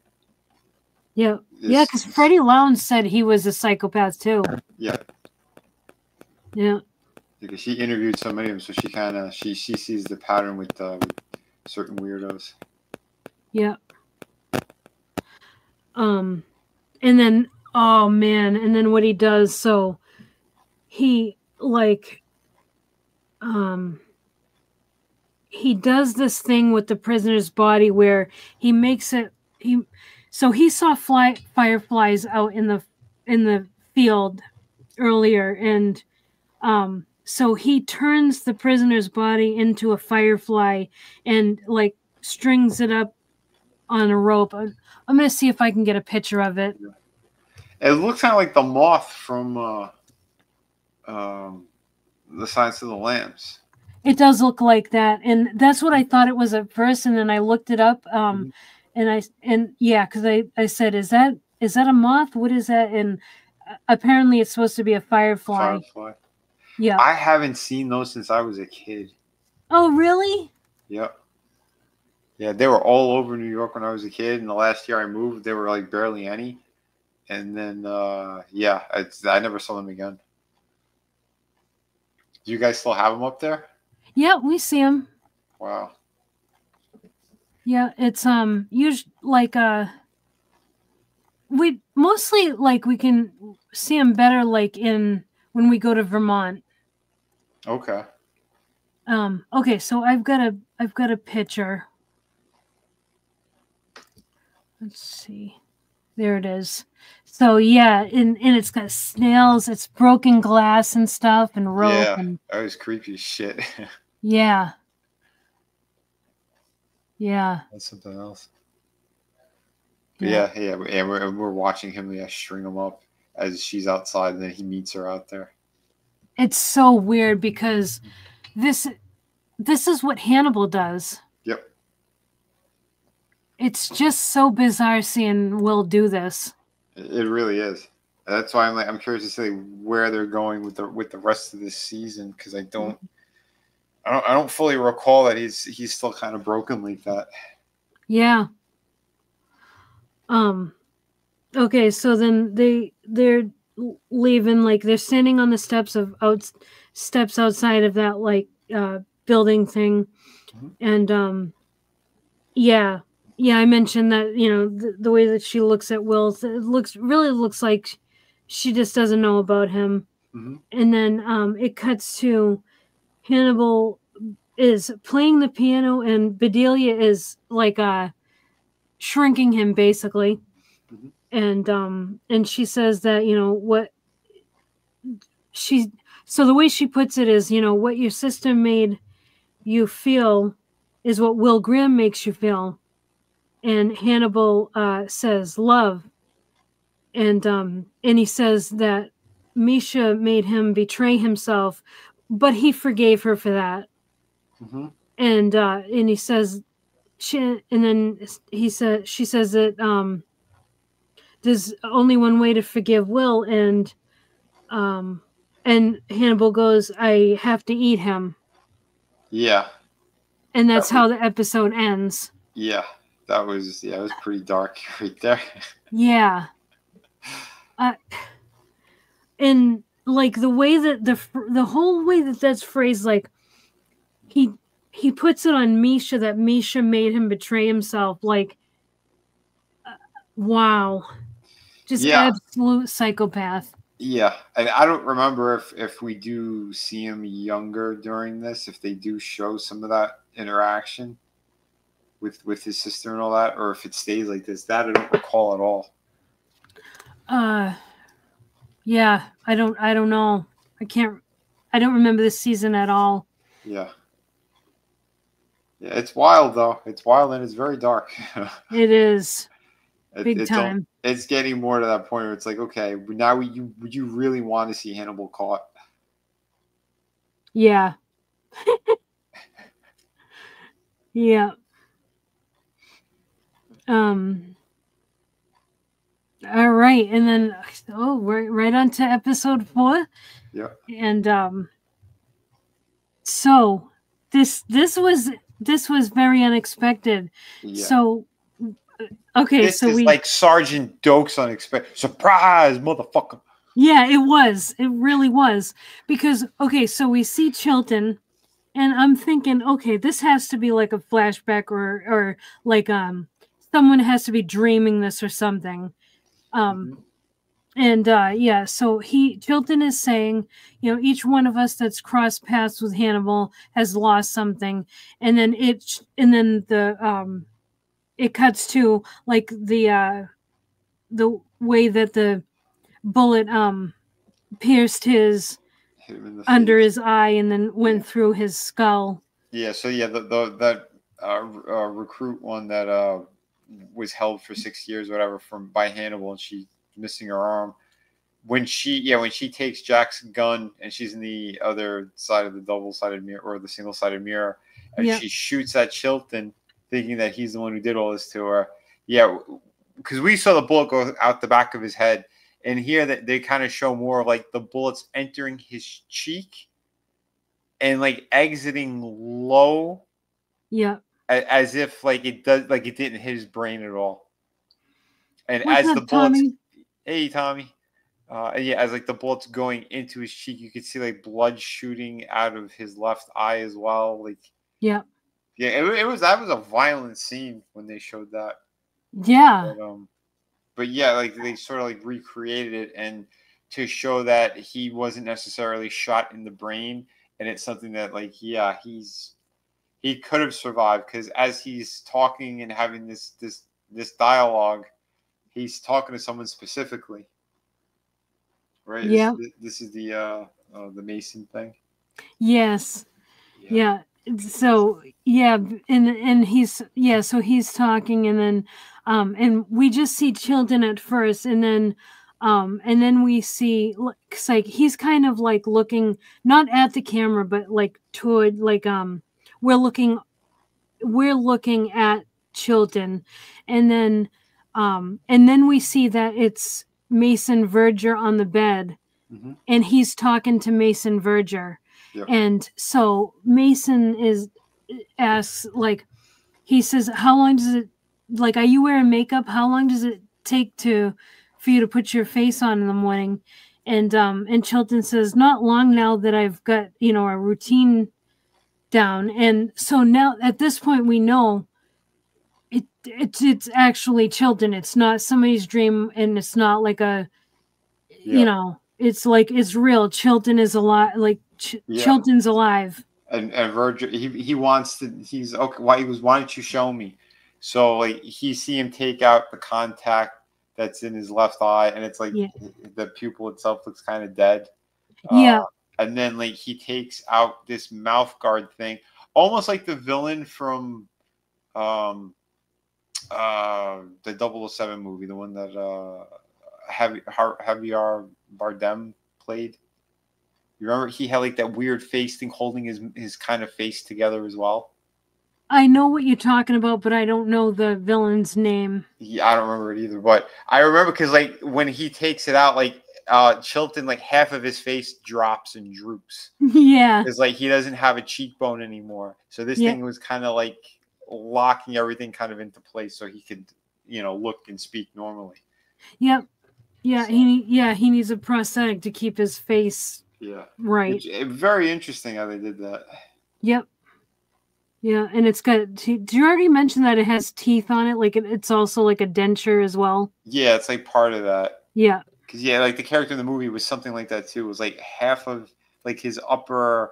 Yeah. Yeah, because Freddie Lounds said he was a psychopath too. Yeah. Yeah. Because she interviewed so many of them, so she kind of she sees the pattern with certain weirdos. Yeah. And then, oh man, and then what he does, so he he does this thing with the prisoner's body where he makes it he saw fireflies out in the field earlier, and so he turns the prisoner's body into a firefly and like strings it up on a rope. I'm gonna see if I can get a picture of it. It looks kind of like the moth from the Silence of the Lambs. It does look like that, and that's what I thought it was at first, and then I looked it up, and because I said, is that a moth? What is that? And apparently it's supposed to be a firefly. Yeah. I haven't seen those since I was a kid. Oh, really? Yep. Yeah, they were all over New York when I was a kid, and the last year I moved, there were like barely any. And then, I never saw them again. Do you guys still have them up there? Yeah, we see them. Wow. Yeah, it's usually like we mostly like we can see them better like in when we go to Vermont. Okay. Okay, so I've got a picture. Let's see. There it is. So yeah, and it's got snails, it's broken glass and stuff, and rope. Yeah, and that was creepy as shit. Yeah. Yeah. That's something else. But yeah, we're watching him string them up. as she's outside, and then he meets her out there. It's so weird because this is what Hannibal does. Yep. It's just so bizarre seeing Will do this. It really is. That's why I'm curious to see where they're going with the rest of this season, because I don't fully recall that he's still kind of broken like that. Yeah. Okay, so then they're leaving, like they're standing on the steps outside of that like building thing. And yeah, I mentioned that, the way that she looks at Will, it looks like she just doesn't know about him. And then it cuts to Hannibal is playing the piano, and Bedelia is like shrinking him basically. And she says that, what so the way she puts it is, what your sister made you feel is what Will Graham makes you feel. And Hannibal says love. And he says that Misha made him betray himself, but he forgave her for that. And he says she says that there's only one way to forgive Will, and Hannibal goes, I have to eat him. Yeah. And that's how the episode ends. Yeah. It was pretty dark right there. Yeah. And like the way that the whole way that that's phrased, like he puts it on Misha, that Misha made him betray himself. Like, wow. Just absolute psychopath. Yeah, and I don't remember if we do see him younger during this, if they do show some of that interaction with his sister and all that, or if it stays like this. That I don't recall at all. Yeah, I don't know. I don't remember this season at all. Yeah. Yeah, it's wild though. It's wild and it's very dark. It is. Big time. It's getting more to that point where it's like, okay, now would you really want to see Hannibal caught? Yeah. Yeah. All right, and then we're right on to episode 4. Yeah. And so this was very unexpected. Yeah. So okay, this is like Sergeant Doak's unexpected surprise, motherfucker. Yeah, it was. It really was. Because so we see Chilton, and I'm thinking, okay, this has to be like a flashback, or like someone has to be dreaming this or something. And so Chilton is saying, each one of us that's crossed paths with Hannibal has lost something. And then it cuts to like the way that the bullet pierced his under his eye and then went through his skull. Yeah, so that recruit one that was held for 6 years, whatever, by Hannibal, and she's missing her arm. When she takes Jack's gun and she's in the other side of the double-sided mirror or the single-sided mirror, and she shoots at Chilton, thinking that he's the one who did all this to her. Yeah, because we saw the bullet go out the back of his head, and here that they kind of show more of like the bullets entering his cheek and like exiting low. Yeah. As if like it didn't hit his brain at all. And What's as up, the bullets, Tommy? Hey Tommy, as like the bullets going into his cheek, you could see like blood shooting out of his left eye as well. Like, yeah, it was a violent scene when they showed that. Yeah, but yeah, like they sort of like recreated it, and to show that he wasn't necessarily shot in the brain, and it's something that like he could have survived, because as he's talking and having this dialogue, he's talking to someone specifically, right? Yeah. This is the Mason thing. Yes. Yeah. So and he's so he's talking, and then and we just see Chilton at first, and then And then we see, it's like he's kind of like looking not at the camera, but like toward like we're looking we're looking at Chilton, and then we see that it's Mason Verger on the bed, Mm-hmm. and he's talking to Mason Verger, Yep. and so Mason asks, like, he says, "How long does it, like, are you wearing makeup? How long does it take for you to put your face on in the morning?" And Chilton says, "Not long now that I've got, a routine down." And so now at this point we know it's actually Chilton. It's not somebody's dream, and it's not like Yeah. it's like it's real. Chilton is alive. Like Yeah. Chilton's alive. And Virgil, he wants to. He's okay. Why don't you show me? So like he see him take out the contact that's in his left eye, and it's like Yeah. the pupil itself looks kind of dead. Yeah. And then like he takes out this mouth guard thing, almost like the villain from the 007 movie, the one that Javier Bardem played. You remember he had like that weird face thing holding his kind of face together as well. I know what you're talking about, but I don't know the villain's name. Yeah, I don't remember it either, but I remember because like when he takes it out, like Chilton, like half of his face drops and droops. Yeah. It's like he doesn't have a cheekbone anymore. So this thing was kind of like locking everything kind of into place so he could, look and speak normally. Yep. Yeah, so. He needs a prosthetic to keep his face right. Very interesting how they did that. Yep. Yeah, and it's got. Did you already mention that it has teeth on it? Like it's also like a denture as well. Yeah, it's like part of that. Yeah. Because like the character in the movie was something like that too. It was like half of like his upper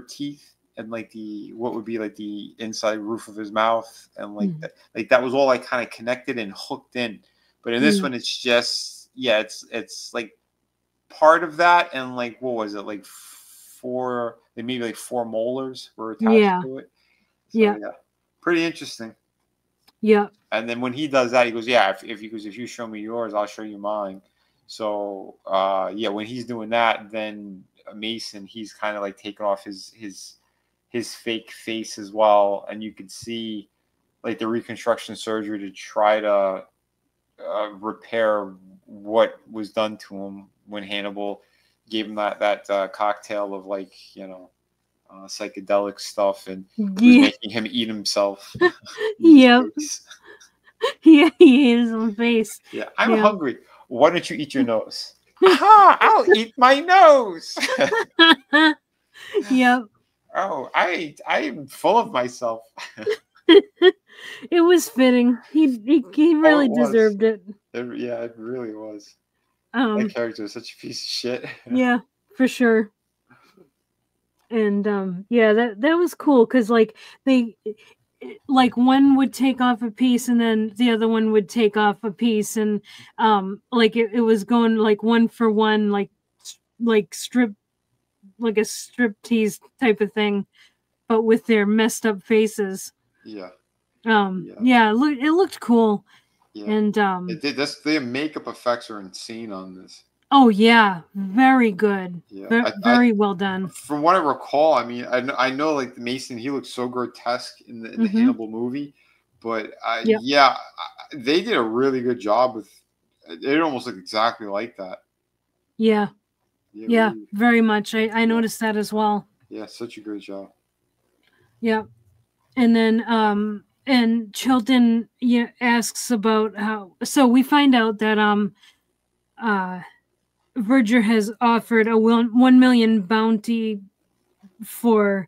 teeth and like what would be like the inside roof of his mouth, and like that was all like kind of connected and hooked in. But in this one, it's just it's like part of that, and like what was it, like maybe like 4 molars were attached to it. So, yeah, pretty interesting. Yeah. And then when he does that, he goes, "Yeah, if you show me yours, I'll show you mine." So when he's doing that, then Mason, he's kind of like taking off his fake face as well, and you could see like the reconstruction surgery to try to repair what was done to him when Hannibal gave him that cocktail of like psychedelic stuff and was making him eat himself. Yep. Yeah, he ate his own face. Yeah, I'm hungry. Why don't you eat your nose? Aha! I'll eat my nose. Yep. Oh, I'm full of myself. It was fitting. He really deserved it. It really was. That character is such a piece of shit. Yeah, for sure. And that was cool because like one would take off a piece and then the other one would take off a piece, and like it was going like one for one, like strip, like a strip tease type of thing, but with their messed up faces. Yeah. It looked cool. Yeah. And the makeup effects are insane on this. Oh yeah, very good. Yeah, very well done. From what I recall, I mean, I know like Mason, he looks so grotesque in the Hannibal movie, but they did a really good job with. It almost looked exactly like that. Yeah, really, very much. I noticed that as well. Yeah, such a great job. Yeah, and then and Chilton asks about how. So we find out that Verger has offered a 1 million bounty for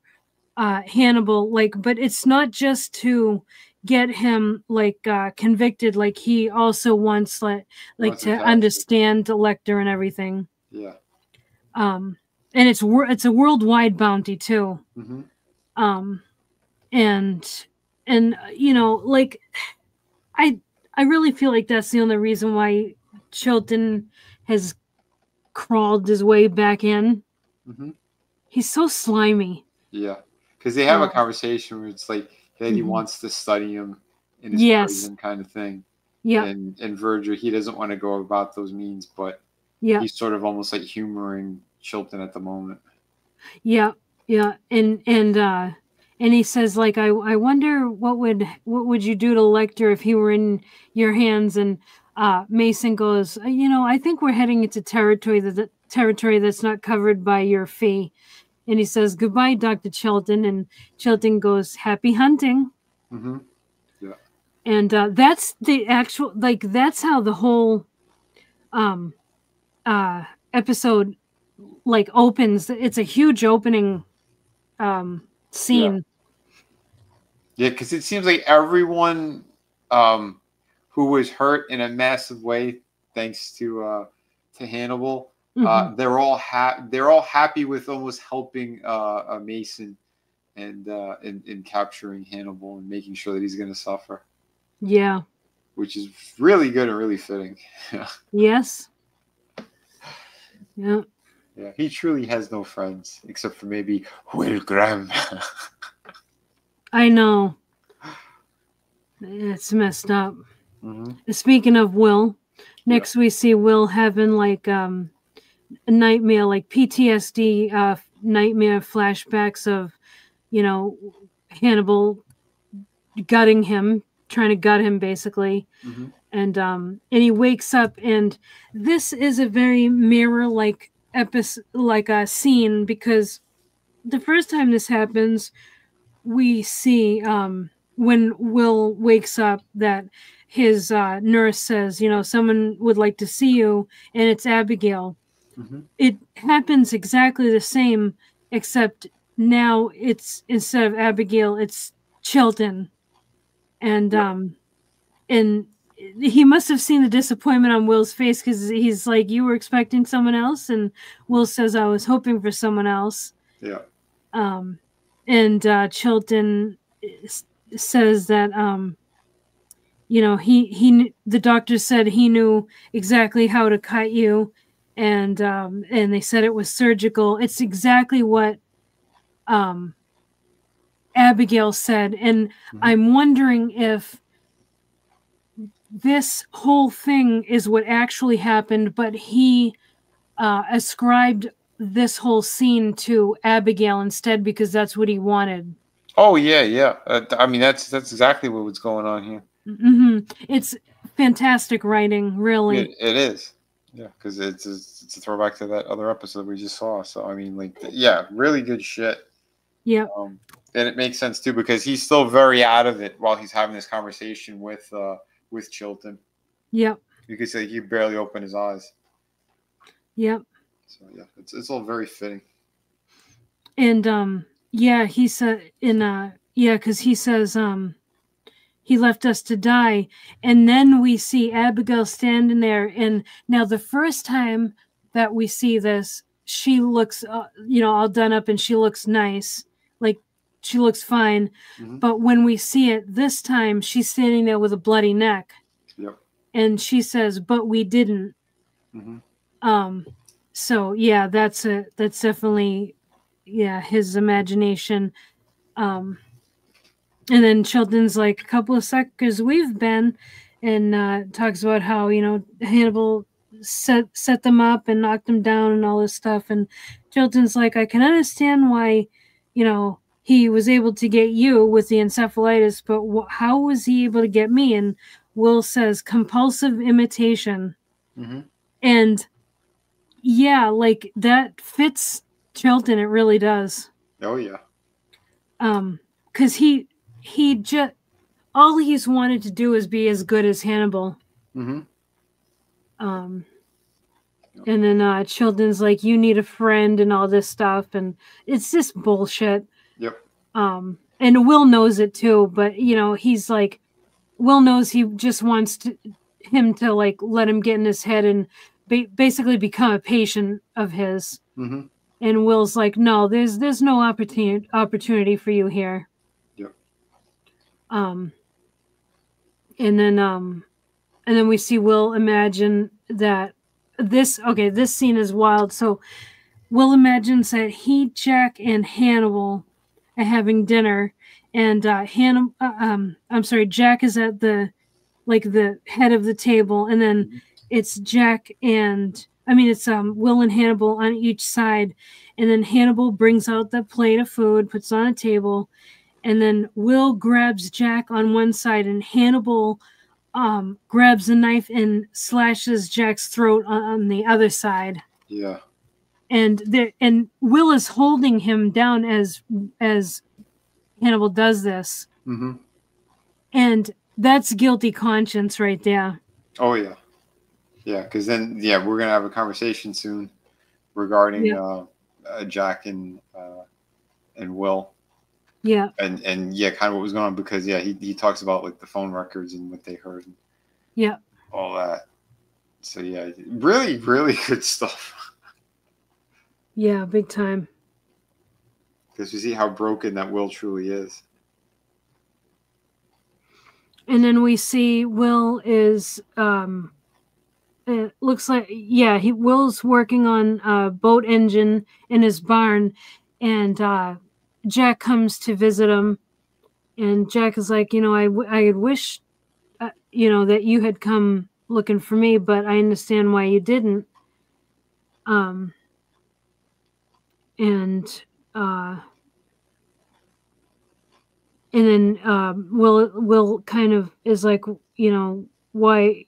Hannibal, but it's not just to get him convicted. Like he also wants to understand Lecter and everything. Yeah. And it's a worldwide bounty too. Mm-hmm. And I really feel like that's the only reason why Chilton has crawled his way back in. Mm-hmm. He's so slimy. Yeah, because they have a conversation where it's like that he wants to study him in his prison kind of thing. Yeah. And Virgil, he doesn't want to go about those means, but Yeah. he's sort of almost like humoring Chilton at the moment. Yeah. Yeah. And he says, like, I wonder what would you do to Lecter if he were in your hands? And Mason goes, I think we're heading into territory that's not covered by your fee. And he says, goodbye, Dr. Chilton. And Chilton goes, happy hunting. Mm-hmm. Yeah. And that's the actual, like, that's how the whole um episode like opens. It's a huge opening scene. Yeah, because it seems like everyone um, who was hurt in a massive way, thanks to Hannibal, Mm-hmm. they're all happy with almost helping Mason and in capturing Hannibal and making sure that he's going to suffer. Yeah. Which is really good and really fitting. Yes. Yeah. Yeah, he truly has no friends except for maybe Will Graham. I know. It's messed up. Mm-hmm. Speaking of Will, next we see Will having like a nightmare, like PTSD nightmare flashbacks of, Hannibal gutting him, trying to gut him basically. Mm-hmm. And he wakes up, and this is a very mirror like episode, like a scene, because the first time this happens, we see when Will wakes up that his nurse says, someone would like to see you, and it's Abigail. Mm-hmm. It happens exactly the same, except now it's, instead of Abigail, it's Chilton. And and he must have seen the disappointment on Will's face, because he's like, you were expecting someone else? And Will says, I was hoping for someone else. Yeah. And Chilton says that the doctor said he knew exactly how to cut you, and they said it was surgical. It's exactly what Abigail said, and I'm wondering if this whole thing is what actually happened, but he ascribed this whole scene to Abigail instead, because that's what he wanted. Oh yeah. I mean, that's exactly what was going on here. Mm-hmm. It's fantastic writing, really. It is. Yeah, because it's a throwback to that other episode we just saw. So I mean, like, yeah, really good shit. Yeah. And it makes sense too, because he's still very out of it while he's having this conversation with Chilton. Yep. You could say he barely opened his eyes. Yep. So yeah, it's all very fitting. And yeah, he said because he says he left us to die, and then we see Abigail standing there, and now the first time that we see this, she looks all done up, and she looks nice, like she looks fine. Mm-hmm. But when we see it this time, she's standing there with a bloody neck. Yep. And she says, but we didn't. Mm-hmm. So yeah, that's definitely his imagination. And then Chilton's like, a couple of seconds we've been, and talks about how Hannibal set them up and knocked them down and all this stuff. And Chilton's like, I can understand why he was able to get you with the encephalitis, but how was he able to get me? And Will says, compulsive imitation. Mm-hmm. And yeah, like, that fits Chilton. It really does. Oh yeah. Because he just, all he's wanted to do is be as good as Hannibal. Mm-hmm. And then Chilton's like, you need a friend and all this stuff, and it's just bullshit. Yep. And Will knows it too, but he's like, Will knows he just wants him to like let him get in his head and basically become a patient of his. Mm-hmm. And Will's like, no, there's no opportunity for you here. Yep. And then we see Will imagine that this scene is wild. So Will imagines that he, Jack, and Hannibal are having dinner, and Jack is at the like the head of the table, and then it's Jack and it's Will and Hannibal on each side, and then Hannibal brings out the plate of food, puts it on a table, and then Will grabs Jack on one side, and Hannibal grabs a knife and slashes Jack's throat on the other side. Yeah. And Will is holding him down as Hannibal does this. Mm-hmm. And that's guilty conscience right there. Oh yeah. Yeah, because then we're gonna have a conversation soon regarding Jack and Will. Yeah. And kind of what was going on, because he talks about like the phone records and what they heard. And yeah. All that. So really, really good stuff. Yeah, big time. Because you see how broken that Will truly is. And then we see Will is it looks like Will's working on a boat engine in his barn, and Jack comes to visit him, and Jack is like, I had wished that you had come looking for me, but I understand why you didn't. And then Will kind of is like, why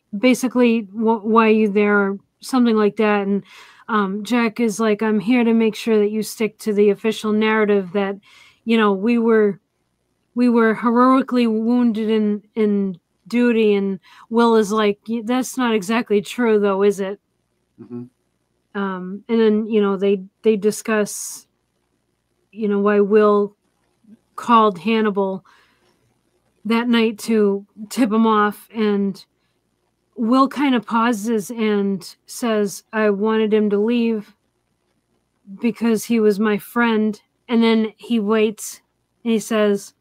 are you there, or something like that. And Jack is like, I'm here to make sure that you stick to the official narrative that, we were heroically wounded in duty. And Will is like, that's not exactly true though, is it? Mm-hmm. And then, they discuss, why Will called Hannibal that night to tip him off, and Will kind of pauses and says, I wanted him to leave because he was my friend. And then he waits and he says,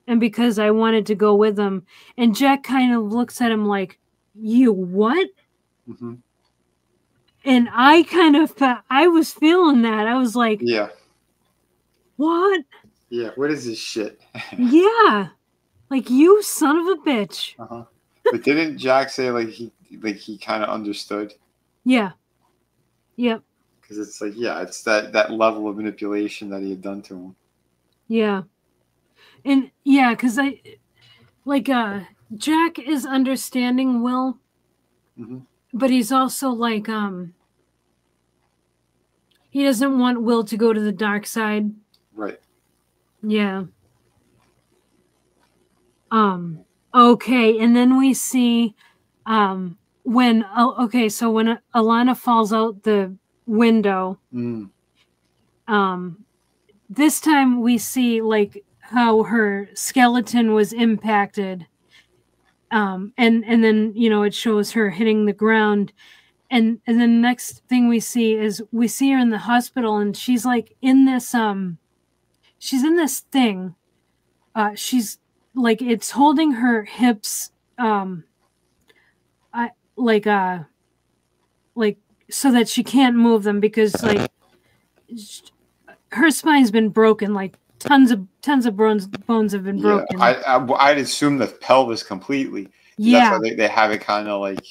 and because I wanted to go with him. And Jack kind of looks at him like, you what? Mm-hmm. And I kind of I was feeling that. I was like, yeah, what? Yeah, what is this shit? Yeah. Like, you son of a bitch. Uh-huh. But didn't Jack say he kind of understood? Yeah. Yep. Because it's like, it's that level of manipulation that he had done to him. Yeah. And because Jack is understanding Will, mm-hmm. but he's also like, he doesn't want Will to go to the dark side. Right. Yeah. Okay, and then we see when Alana falls out the window, this time we see like how her skeleton was impacted, and then it shows her hitting the ground, and then the next thing we see her in the hospital, and she's like in this thing, she's like, it's holding her hips, so that she can't move them, because like her spine's been broken, like tons of bones have been broken. I'd assume the pelvis completely. Yeah, that's why they have it kind of like,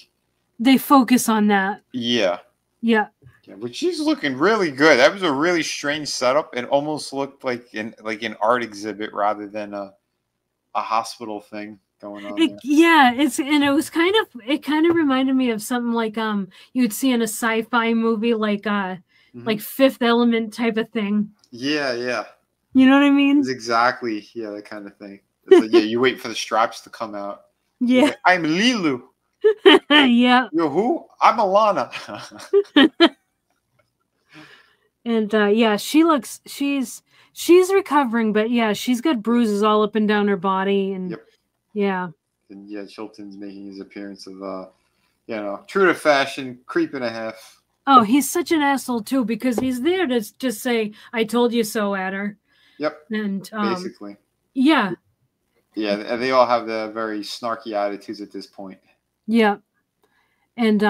they focus on that. Yeah, but she's looking really good. That was a really strange setup. It almost looked like an art exhibit rather than a hospital thing going on. It kind of reminded me of something like you'd see in a sci-fi movie, like like Fifth Element type of thing. Yeah. You know what I mean? It's exactly that kind of thing. It's like, you wait for the straps to come out. Yeah. Like, I'm Lilu. Yeah. You're who? I'm Alana. And she's recovering, but she's got bruises all up and down her body, and and Chilton's making his appearance of true to fashion, creep and a half. Oh, he's such an asshole too, because he's there to just say, I told you so at her. Yep. And basically. Yeah, they all have the very snarky attitudes at this point. Yeah. And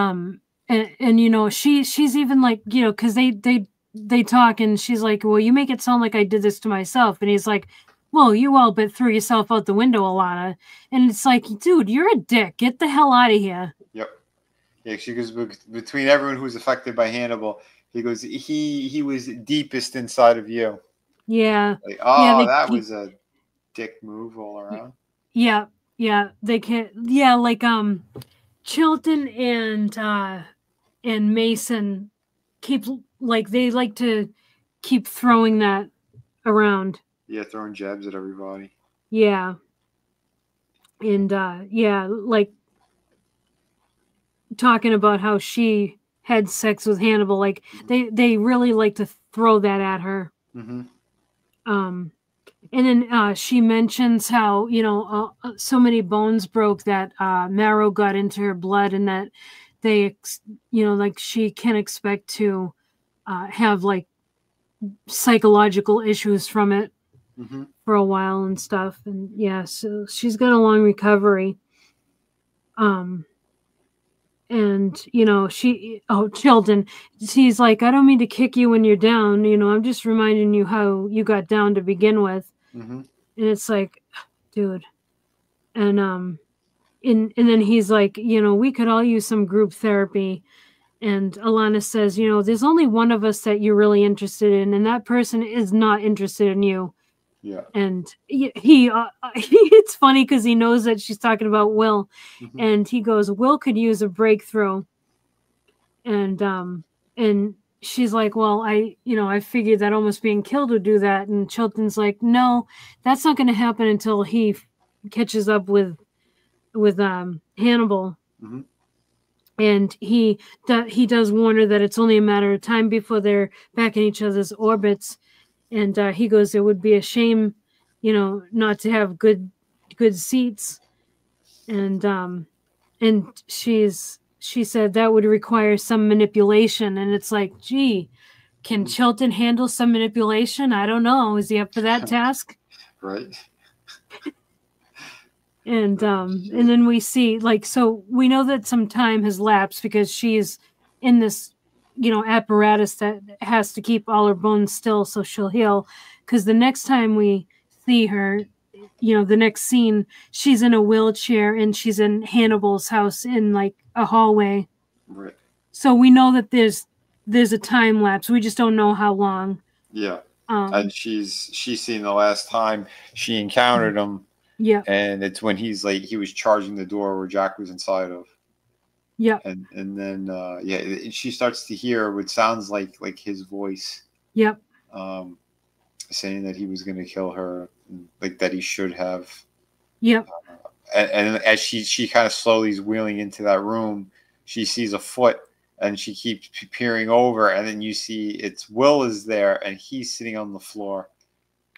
she's even like, because they talk, and she's like, well, you make it sound like I did this to myself. And he's like, well, you all but threw yourself out the window, Alana. And it's like, dude, you're a dick. Get the hell out of here. Yep. Yeah, she goes between everyone who's affected by Hannibal. He goes, he was deepest inside of you. Yeah. Like, Yeah, oh, they that keep was a dick move all around. yeah, yeah, they can't yeah, like Chilton and Mason keep like they like to keep throwing that around. Yeah, throwing jabs at everybody. Yeah. And yeah, like talking about how she had sex with Hannibal, like they really like to throw that at her. Mm-hmm. Um and then she mentions how, so many bones broke that marrow got into her blood, and that like she can expect to have like psychological issues from it Mm-hmm. for a while and stuff. And yeah, so she's got a long recovery. Um, and Chilton, she's like, I don't mean to kick you when you're down. I'm just reminding you how you got down to begin with. Mm-hmm. And it's like, dude. And and then he's like, we could all use some group therapy. And Alana says, there's only one of us that you're really interested in, and that person is not interested in you. Yeah. And it's funny because he knows that she's talking about Will. Mm-hmm. And he goes, Will could use a breakthrough. And she's like, well, I figured that almost being killed would do that. And Chilton's like, no, that's not going to happen until he catches up with Hannibal. Mm-hmm. And he does warn her that it's only a matter of time before they're back in each other's orbits. And he goes, it would be a shame, not to have good seats. And she said that would require some manipulation. And it's like, gee, can Chilton handle some manipulation? I don't know. Is he up for that task? Right. And then we see, like, so we know that some time has lapsed because she's in this, apparatus that has to keep all her bones still so she'll heal. Because the next time we see her, the next scene, she's in a wheelchair and she's in Hannibal's house in like a hallway. Right. So we know that there's a time lapse. We just don't know how long. Yeah. And she's seen the last time she encountered him. Yeah. And it's when he was charging the door where Jack was inside of. Yeah. And then she starts to hear what sounds like his voice. Yep. Saying that he was going to kill her, like that he should have. Yep. And as she kind of slowly is wheeling into that room, she sees a foot and she keeps peering over, and then you see it's Will is there and he's sitting on the floor.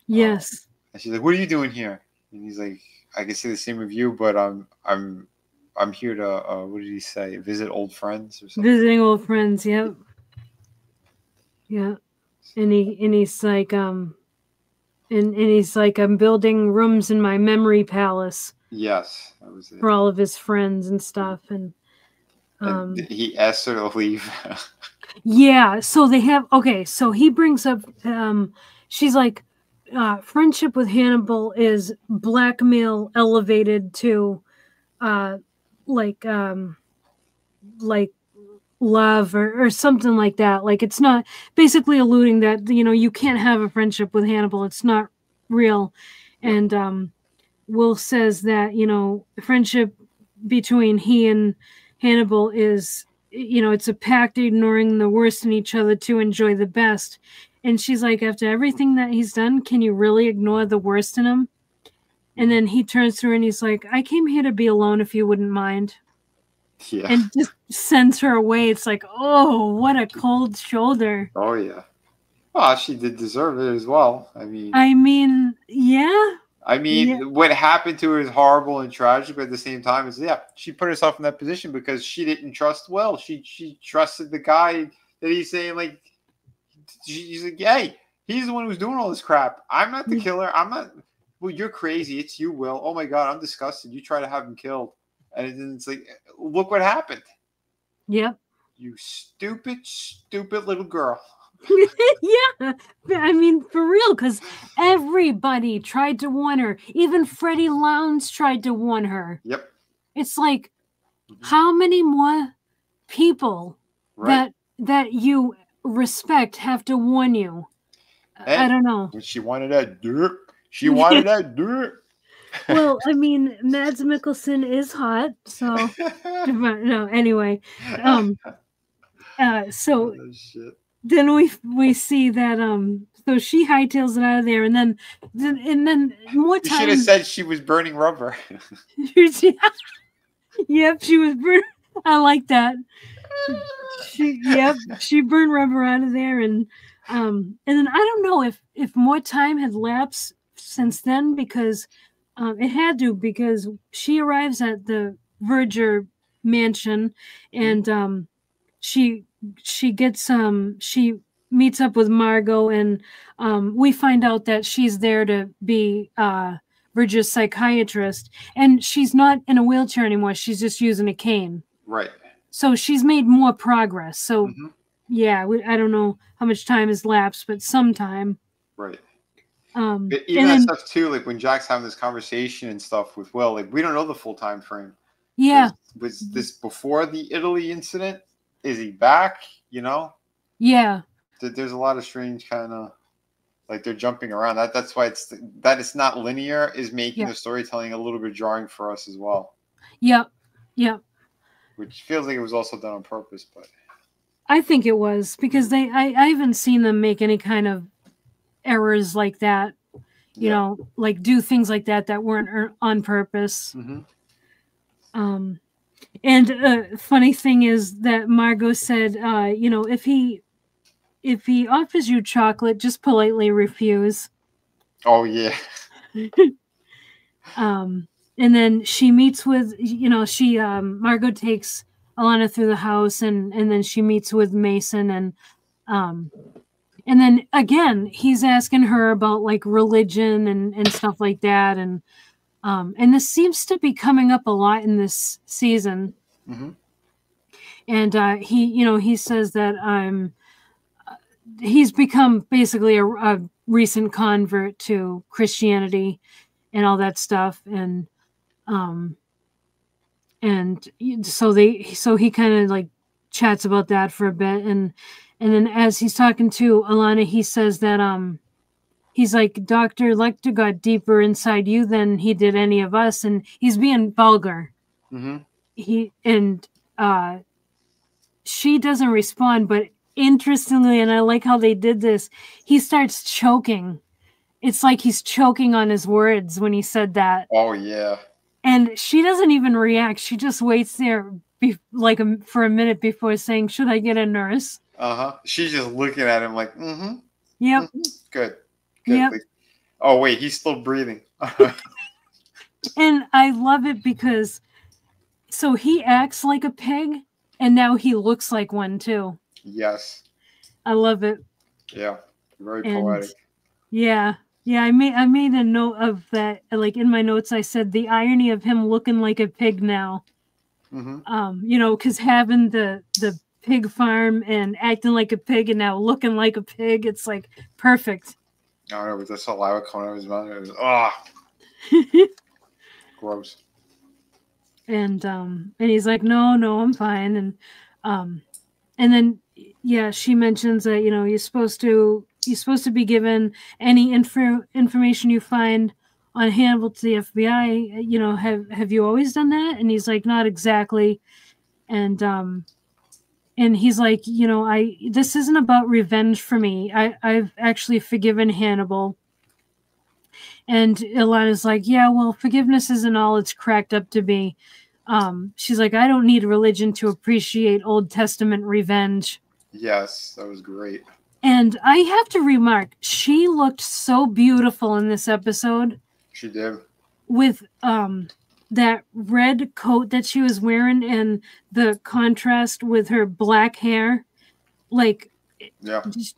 Yes. And she's like, "What are you doing here?" And he's like, "I can say the same of you, but I'm here to what did he say? Visit old friends or something." Visiting old friends. Yep. Yeah. And he's like and he's like, I'm building rooms in my memory palace. Yes, that was it. For all of his friends and stuff. And he asked her to leave. Yeah, so they have, okay, so he brings up she's like, friendship with Hannibal is blackmail elevated to like love or something like that. Like, it's not, basically alluding that you can't have a friendship with Hannibal. It's not real. And Will says that friendship between he and Hannibal is, it's a pact ignoring the worst in each other to enjoy the best. And she's like, after everything that he's done, can you really ignore the worst in him? And then he turns to her and he's like, I came here to be alone if you wouldn't mind. Yeah. And just sends her away. It's like, oh, what a cold shoulder. Oh, yeah. Well, she did deserve it as well. I mean, yeah. What happened to her is horrible and tragic, but at the same time, she put herself in that position because she didn't trust Will. She trusted the guy that he's saying, like, she's like, hey, he's the one who's doing all this crap. I'm not the killer. I'm not. Well, you're crazy. It's you, Will. Oh, my God, I'm disgusted. You try to have him killed. And then it's like, look what happened. Yep. You stupid, stupid little girl. Yeah, I mean, for real, because everybody tried to warn her. Even Freddie Lowndes tried to warn her. Yep. It's like, Mm-hmm. how many more people Right. that you respect have to warn you? I And don't know. when she wanted that dirt, she wanted that dirt. Well, I mean, Mads Mikkelsen is hot, so no. Anyway, um, so Oh, shit. then we see that so she hightails it out of there, and then more You should have time. said she was burning rubber. Yep, she was burned. I like that. She burned rubber out of there, and then I don't know if more time had lapsed since then, because it had to, because she arrives at the Verger mansion, and she gets she meets up with Margot, and we find out that she's there to be Verger's psychiatrist, and she's not in a wheelchair anymore. She's just using a cane. Right. So she's made more progress. So Mm-hmm. yeah, I don't know how much time has lapsed, but some time. Right. But Even and that then stuff too, like when Jack's having this conversation and stuff with Will, like we don't know the full time frame. yeah, Was this before the Italy incident? Is he back? You know, yeah, there's a lot of strange kind of like they're jumping around. That's why that it's not linear is making yeah, the storytelling a little bit jarring for us as well, yep, yep. which feels like it was also done on purpose. But I think it was because I haven't seen them make any kind of errors like that. You yeah. know, like do things like that weren't on purpose. Mm-hmm. And funny thing is that Margot said, you know, if he offers you chocolate, just politely refuse. Oh yeah. And then she meets with, you know, she Margot takes Alana through the house, and then she meets with Mason, and then again he's asking her about like religion and stuff like that, and this seems to be coming up a lot in this season. Mm-hmm. And he says that he's become basically a recent convert to Christianity and all that stuff, um and so he kind of like chats about that for a bit, and then as he's talking to Alana, he says that he's like, Dr. Lecter got deeper inside you than he did any of us, and he's being vulgar. Mm-hmm. And she doesn't respond, but interestingly, and I like how they did this, he starts choking. It's like he's choking on his words when he said that. Oh yeah. And she doesn't even react. She just waits there for a minute before saying, should I get a nurse? Uh-huh. She's just looking at him like, mm-hmm. Yep. Mm-hmm. Good. Yep. Like, oh wait, he's still breathing. And I love it because so he acts like a pig, and now he looks like one too. Yes. I love it. Yeah. Very And poetic. yeah. Yeah, I made a note of that. Like in my notes, I said the irony of him looking like a pig now. Mm-hmm. You know, because having the pig farm and acting like a pig and now looking like a pig, it's like perfect. I don't know, with the saliva coming out of his mouth, it was gross. And he's like, no, I'm fine. And then yeah, she mentions that, you know, you're supposed to be given any information you find on Hannibal to the FBI. You know, have you always done that? And he's like, not exactly. And he's like, you know, this isn't about revenge for me. I've actually forgiven Hannibal. And Alana's like, yeah, well, forgiveness isn't all it's cracked up to be. She's like, I don't need religion to appreciate Old Testament revenge. Yes, that was great. And I have to remark, she looked so beautiful in this episode. She did. With that red coat that she was wearing and the contrast with her black hair. Like,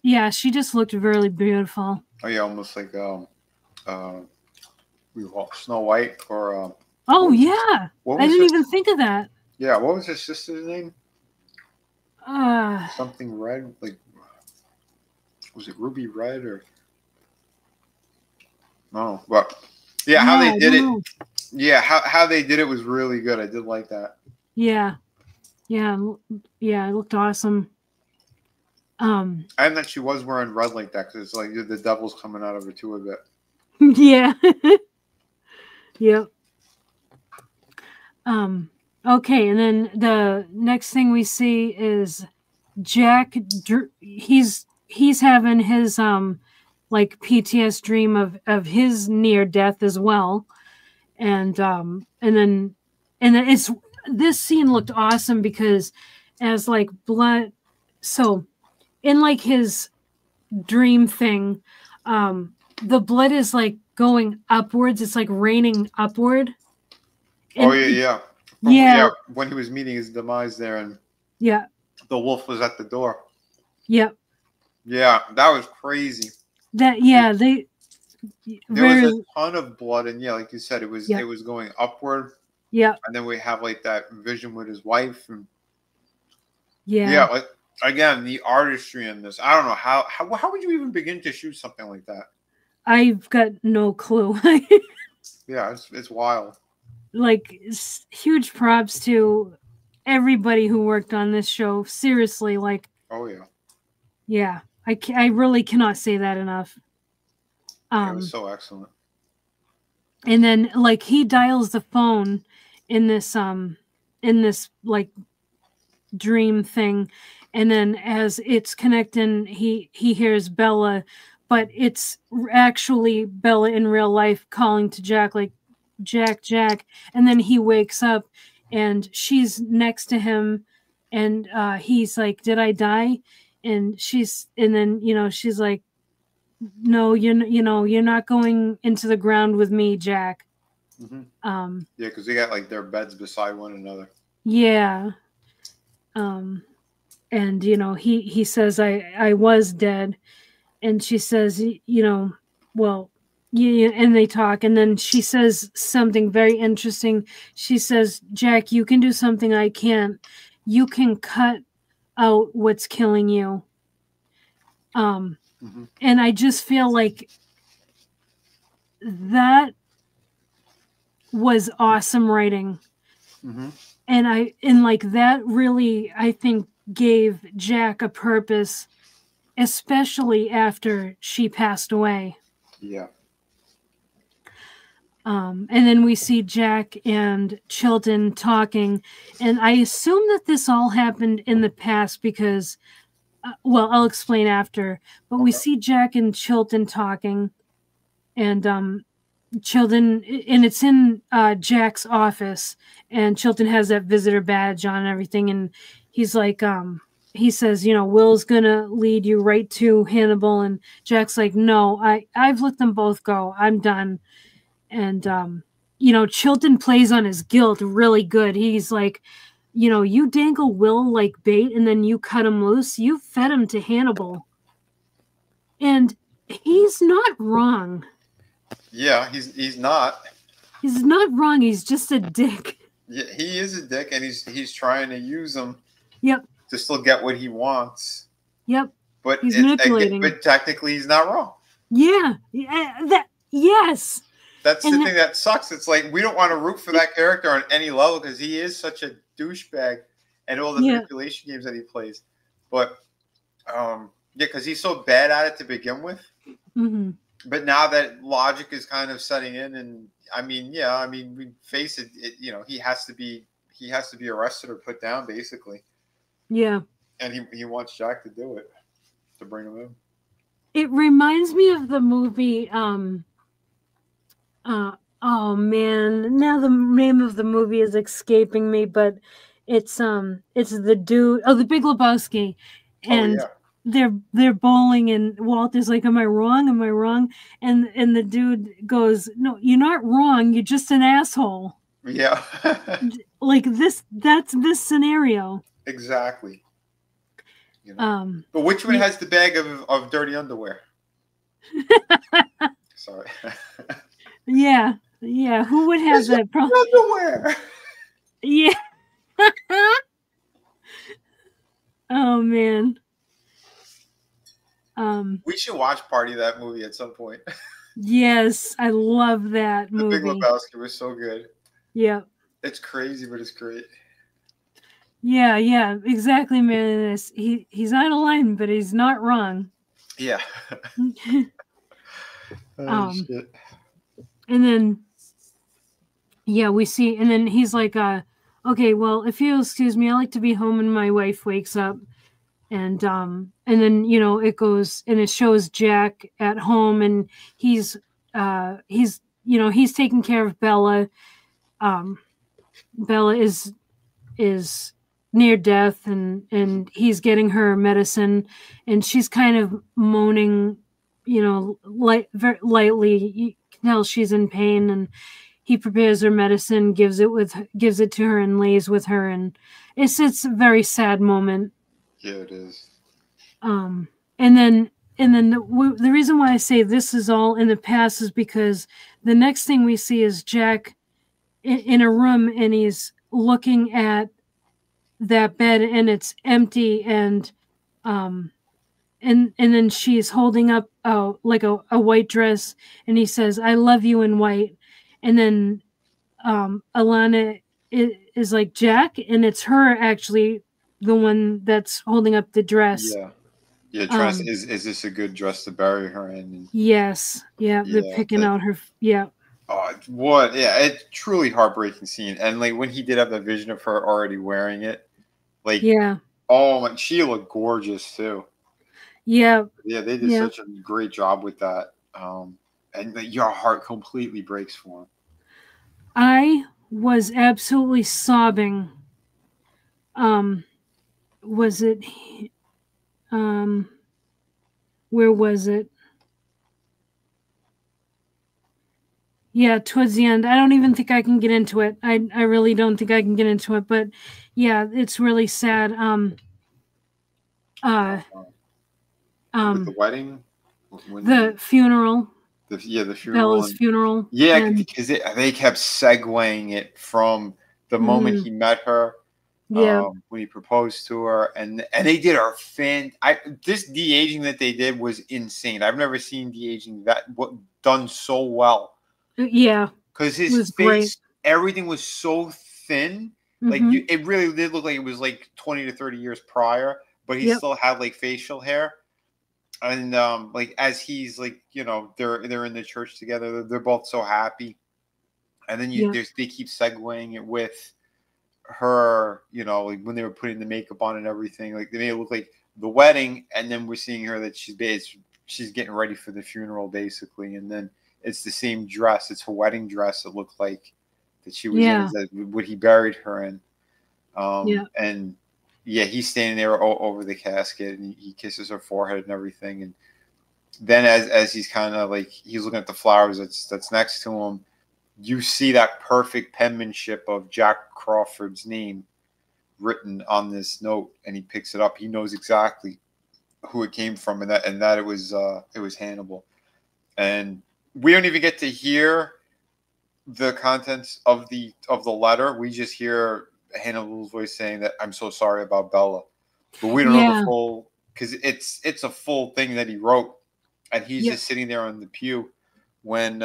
yeah, she just looked really beautiful. Oh yeah, almost like Snow White or oh yeah, I didn't even think of that. Yeah, what was her sister's name? Something red, like was it ruby red or no? But yeah, how Yeah, they I did don't it. know. Yeah, how they did it was really good. I did like that. Yeah, yeah, yeah. It looked awesome. And that she was wearing red like that because it's like the devil's coming out of her too a bit. Yeah, yep. Okay, and then the next thing we see is Jack. He's having his like PTS dream of his near death as well, and then it's this scene looked awesome because as like blood, so in like his dream thing, the blood is like going upwards. It's like raining upward. Oh And yeah, yeah. From yeah, yeah, when he was meeting his demise there, and yeah, the wolf was at the door. yeah. Yeah, that was crazy. That yeah, they There was very a ton of blood, and yeah, like you said, yeah, it was going upward, yeah, and then we have like that vision with his wife, and yeah, yeah. like again, the artistry in this. I don't know how would you even begin to shoot something like that? I've got no clue. Yeah, it's wild. Like huge props to everybody who worked on this show. Seriously, like Oh yeah, yeah, I really cannot say that enough. it was so excellent. And then like he dials the phone in this like dream thing, and then as it's connecting he hears Bella, but it's actually Bella in real life calling to Jack, like Jack, and then he wakes up and she's next to him, and he's like, did I die? And then she's like, no, you're not going into the ground with me, Jack. Mm-hmm. um Yeah, because they got like their beds beside one another. yeah. um and he says, I was dead, and she says, well, yeah, and they talk, and then she says something very interesting. She says, Jack, you can do something I can't. You can cut out what's killing you. Mm-hmm. And I just feel like that was awesome writing. Mm-hmm. And like that really, I think, gave Jack a purpose, especially after she passed away. Yeah. And then we see Jack and Chilton talking, and I assume that this all happened in the past because, well, I'll explain after. But we Okay. see Jack and Chilton talking, and Chilton, and it's in Jack's office, and Chilton has that visitor badge on and everything, and he's like, he says, Will's gonna lead you right to Hannibal, and Jack's like, no, I've let them both go. I'm done. And Chilton plays on his guilt really good. He's like, you dangle Will like bait and then you cut him loose. You fed him to Hannibal. And he's not wrong. Yeah, he's not. He's not wrong. He's just a dick. Yeah, he is a dick, and he's trying to use them. Yep. To still get what he wants. Yep. But he's manipulating. But technically, he's not wrong. Yeah. Yes. That's the thing that sucks. It's like we don't want to root for that character on any level because he is such a douchebag and all the manipulation games that he plays. But yeah, because he's so bad at it to begin with. Mm-hmm. But now that logic is kind of setting in, and we face it. He has to be arrested or put down, basically. Yeah. And he wants Jack to do it, to bring him in. It reminds me of the movie. Oh man, now the name of the movie is escaping me, but it's the dude. Oh, The Big Lebowski, and they're bowling, and Walter's like, "Am I wrong? Am I wrong?" And the dude goes, "No, you're not wrong. You're just an asshole." Yeah. Like this. That's this scenario. Exactly. But which one has the bag of dirty underwear? Sorry. Yeah. Who would have that problem? Underwear. Yeah. Oh man. We should watch Party that movie at some point. Yes, I love that The Big movie. Lebowski was so good. Yeah. It's crazy, but it's great. Yeah, exactly, man. He's out of line, but he's not wrong. Yeah. Oh um, shit. and then yeah, we see, and then he's like, okay, well, if you'll excuse me, I like to be home when my wife wakes up. And then, you know, it goes and it shows Jack at home, and he's you know, he's taking care of Bella. Bella is near death, and he's getting her medicine, and she's kind of moaning, you know, very lightly. You can tell she's in pain, and he prepares her medicine, gives it to her, and lays with her, and it's a very sad moment. Yeah, it is. Um, and then the reason why I say this is all in the past is because the next thing we see is Jack in a room, and he's looking at that bed, and it's empty, um and then she's holding up like a white dress, and he says, "I love you" in white. And then Alana is like, "Jack," and it's her actually, the one that's holding up the dress. Yeah. Yeah, trying to say, is this a good dress to bury her in? And Yes, yeah, they're yeah, picking out her. Yeah, what? Yeah, it's truly heartbreaking scene. And like when he did have the vision of her already wearing it, like, yeah, oh my, she looked gorgeous too. yeah, Yeah, they did yeah. such a great job with that. And like, your heart completely breaks for him. I was absolutely sobbing. Was it? Um, where was it? Yeah, towards the end. I don't even think I can get into it. I really don't think I can get into it. But yeah, it's really sad. Uh, With the wedding, the funeral, the funeral, Bella's and funeral. yeah, And because they kept segueing it from the moment he met her, yeah, when he proposed to her, and they did our this de aging that they did was insane. I've never seen de aging done so well. yeah, Because it his was great. face, everything was so thin. Like Mm-hmm. it really did look like it was like 20 to 30 years prior, but he Yep. still had like facial hair. And like as he's like, you know, they're in the church together, they're both so happy. And then Yeah. they keep segueing it with her, you know, like when they were putting the makeup on and everything, like they made it look like the wedding, and then we're seeing her that she's getting ready for the funeral basically, and then it's the same dress, it's her wedding dress, it looked like that she was in, Yeah. is that what he buried her in. Yeah. And yeah, he's standing there over the casket, and he kisses her forehead and everything, and then as he's kind of like he's looking at the flowers that's next to him, you see that perfect penmanship of Jack Crawford's name written on this note, and he picks it up. He knows exactly who it came from, and that it was Hannibal. And we don't even get to hear the contents of the letter. We just hear Hannibal's voice saying that I'm so sorry about Bella, but we don't know the Yeah. full, because it's a full thing that he wrote, and he's Yeah. just sitting there on the pew when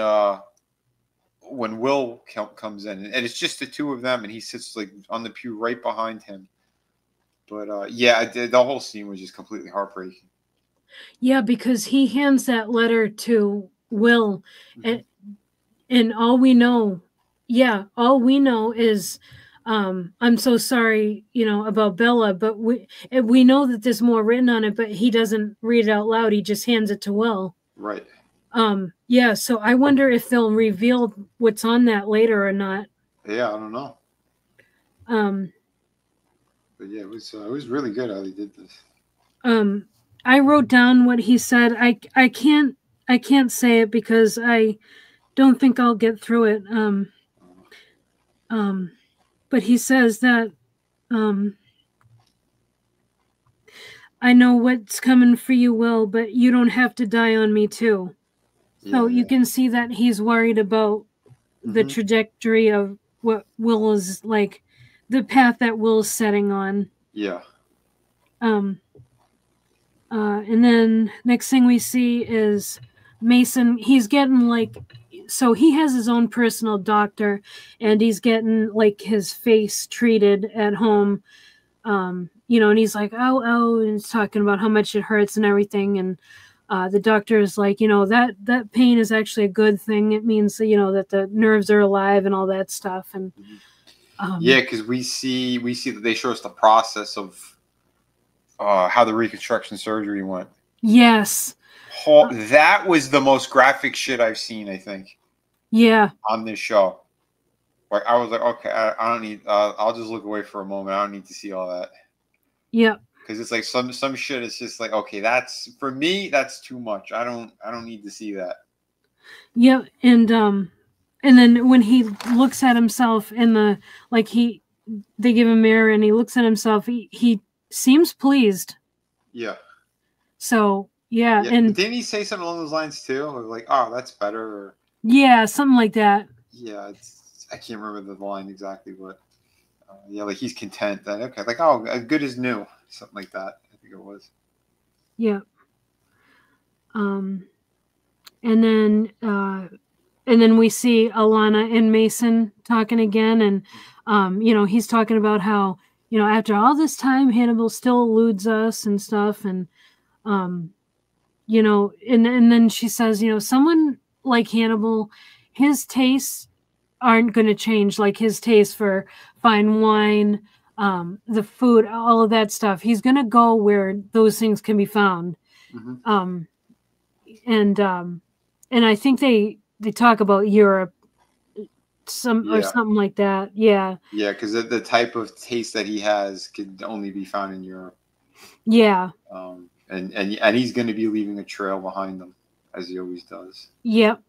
Will comes in, and it's just the two of them, and he sits like on the pew right behind him. But yeah, the whole scene was just completely heartbreaking. Yeah, because he hands that letter to Will, Mm-hmm. and all we know is, I'm so sorry, you know, about Bella, but we know that there's more written on it, but he doesn't read it out loud. He just hands it to Will. Right. Yeah, so I wonder if they'll reveal what's on that later or not. Yeah, I don't know. But yeah, it was really good how they did this. I wrote down what he said. I can't say it because I don't think I'll get through it. But he says that, I know what's coming for you, Will, but you don't have to die on me too. So Yeah. you can see that he's worried about the trajectory of what Will is like, the path that Will's setting on. Yeah. And then next thing we see is Mason. He's getting like, so he has his own personal doctor, and he's getting like his face treated at home. You know, and he's like, oh, oh, and he's talking about how much it hurts and everything. And the doctor is like, you know, that pain is actually a good thing. It means that, you know, that the nerves are alive and all that stuff. And yeah, because we see that they show us the process of how the reconstruction surgery went. Yes. That was the most graphic shit I've seen, I think. Yeah. On this show. Like, I was like, okay, I don't need, I'll just look away for a moment. I don't need to see all that. Yeah. Because it's like some shit is just like, okay, that's, for me, that's too much. I don't need to see that. Yeah. And then when he looks at himself in the, like they give him a mirror and he looks at himself, he seems pleased. Yeah. So, yeah. And didn't he say something along those lines too? Or like, oh, that's better. Or, yeah, something like that. Yeah. I can't remember the line exactly, but yeah, like he's content that, okay, like, oh, as good as new. Something like that. I think it was. Yeah. And then we see Alana and Mason talking again, and you know, he's talking about how, you know, after all this time Hannibal still eludes us and stuff, and you know, and then she says, you know, someone like Hannibal, his tastes aren't going to change, like his taste for fine wine, the food, all of that stuff. He's going to go where those things can be found. Mm-hmm. And I think they talk about Europe, or something like that. Yeah. Yeah, because the type of taste that he has could only be found in Europe. Yeah. And he's going to be leaving a trail behind him, as he always does. Yep.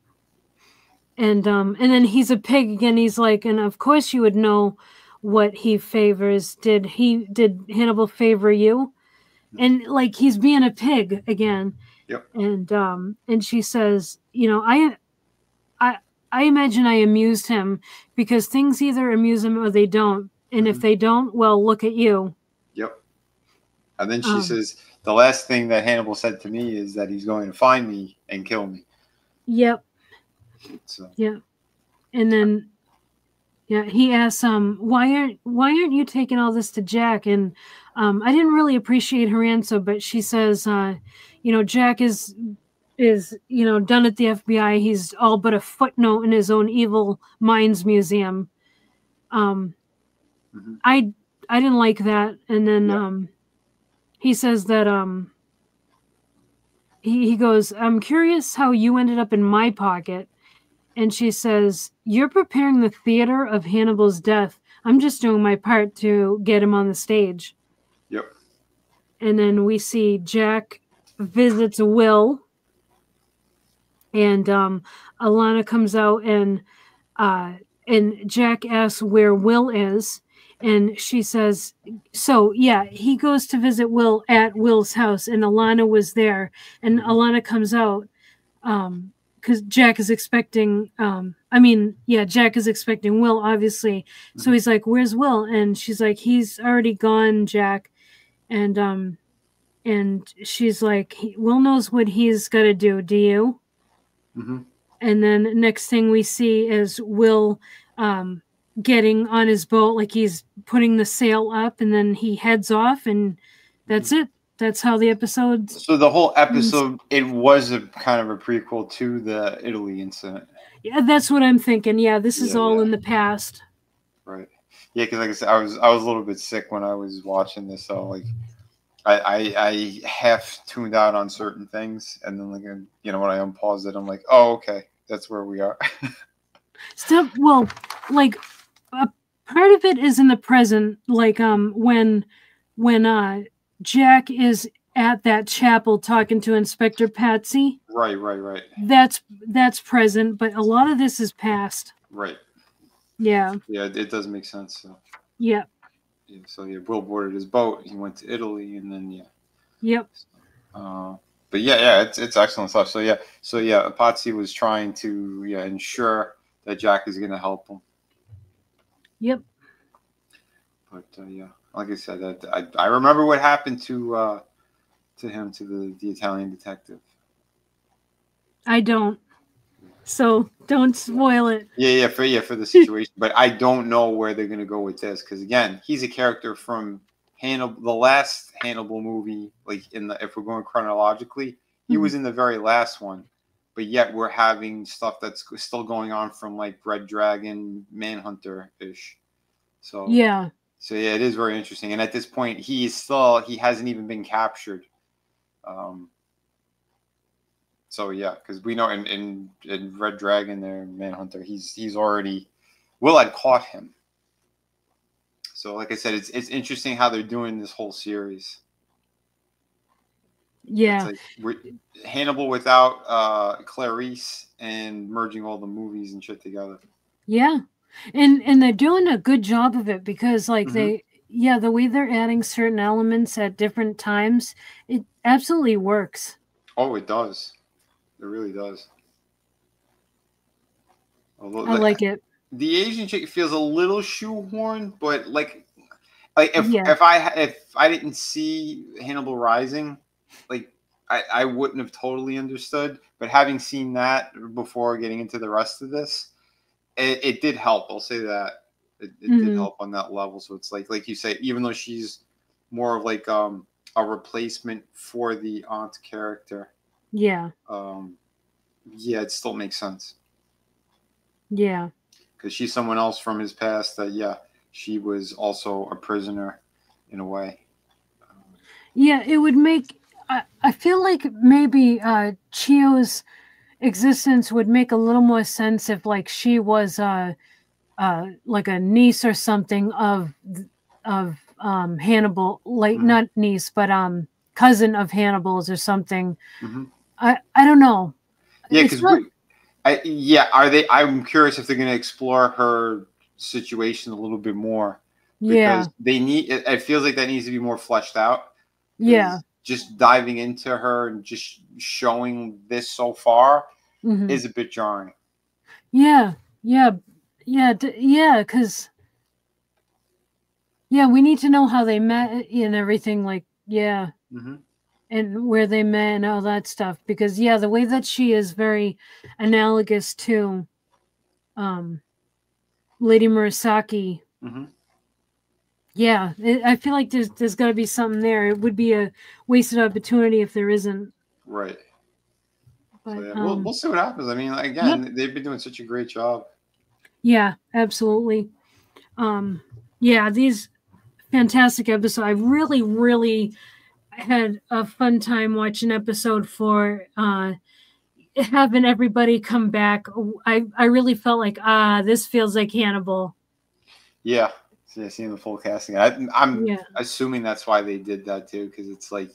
And then he's a pig again. He's like, and of course you would know what he favors. Did Hannibal favor you? And like, he's being a pig again. Yep. And she says, you know, I imagine I amused him because things either amuse him or they don't. And if they don't, well, look at you. Yep. And then she says, the last thing that Hannibal said to me is that he's going to find me and kill me. Yep. So. Yeah. And then, yeah, he asks, why aren't you taking all this to Jack? And I didn't really appreciate her answer, but she says, you know, Jack is you know, done at the FBI. He's all but a footnote in his own evil minds museum. I didn't like that. And then he says that he goes, I'm curious how you ended up in my pocket. And she says, you're preparing the theater of Hannibal's death. I'm just doing my part to get him on the stage. Yep. And then we see Jack visits Will. And Alana comes out, and Jack asks where Will is. And she says, so yeah, he goes to visit Will at Will's house, and Alana was there. And Alana comes out because Jack is expecting, Jack is expecting Will, obviously. So he's like, where's Will? And she's like, he's already gone, Jack. And she's like, Will knows what he's got to do. Do you? Mm-hmm. And then next thing we see is Will getting on his boat, like he's putting the sail up, and then he heads off, and that's it. That's how the episode. So the whole episode, it was a kind of a prequel to the Italy incident. Yeah, that's what I'm thinking. Yeah, this is all in the past. Right. Yeah, because like I said, I was a little bit sick when I was watching this, so like I half tuned out on certain things, and then like, you know, when I unpaused it, I'm like, oh, okay, that's where we are. Well, like a part of it is in the present, like when Jack is at that chapel talking to Inspector Patsy. Right. That's present, but a lot of this is past. Right. Yeah. Yeah, it does make sense. So. Yeah. Yeah, so yeah, Will boarded his boat. He went to Italy, and then Yep. But yeah, it's excellent stuff. So yeah, Patsy was trying to ensure that Jack is going to help him. Yep. But yeah, like I said, I remember what happened to to him, to the Italian detective. I don't. So don't spoil it. For the situation. But I don't know where they're gonna go with this because again, he's a character from Hannibal, the last Hannibal movie. Like if we're going chronologically, he was in the very last one. But yet we're having stuff that's still going on from like Red Dragon, Manhunter ish. So Yeah. it is very interesting. And at this point, he hasn't even been captured. So yeah, because we know in Red Dragon there, Manhunter, he's already Will had caught him. So like I said, it's interesting how they're doing this whole series. Yeah. It's like Hannibal without Clarice and merging all the movies and shit together. Yeah. And they're doing a good job of it because like the way they're adding certain elements at different times, it absolutely works. Oh, it does. It really does. Although I like it. The Asian chick feels a little shoehorned, but like if I didn't see Hannibal Rising, like I wouldn't have totally understood. But having seen that before getting into the rest of this, it did help. I'll say that it did help on that level. So it's like you say, even though she's more of like a replacement for the aunt character. Yeah. It still makes sense. Yeah. Because she's someone else from his past that she was also a prisoner in a way. Yeah, it would make I feel like maybe Chio's existence would make a little more sense if like she was like a niece or something of Hannibal, like not niece but cousin of Hannibal's or something. I don't know. Yeah, because are they? I'm curious if they're going to explore her situation a little bit more. Because they need. It feels like that needs to be more fleshed out. Yeah. Just diving into her and just showing this so far is a bit jarring. Yeah. Because we need to know how they met and everything. Like, and where they met and all that stuff. Because the way that she is very analogous to Lady Murasaki. I feel like there's got to be something there. It would be a wasted opportunity if there isn't. Right. But so, we'll see what happens. I mean, again, they've been doing such a great job. Yeah, absolutely. These fantastic episodes. I really, really had a fun time watching episode 4. Having everybody come back, I really felt like this feels like Hannibal. Yeah, seeing the full casting. I'm assuming that's why they did that too, because it's like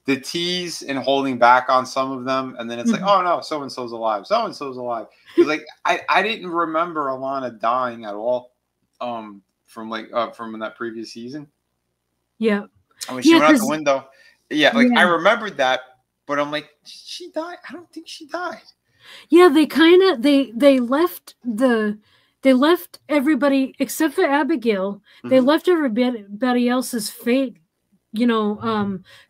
the tease and holding back on some of them, and then it's like, oh no, so and so's alive, so and so's alive. Because like I didn't remember Alana dying at all, from that previous season. Yeah. And when she went out the window, I remembered that, but I'm like, she died? I don't think she died. Yeah, they kind of they left everybody except for Abigail. They left everybody else's fate.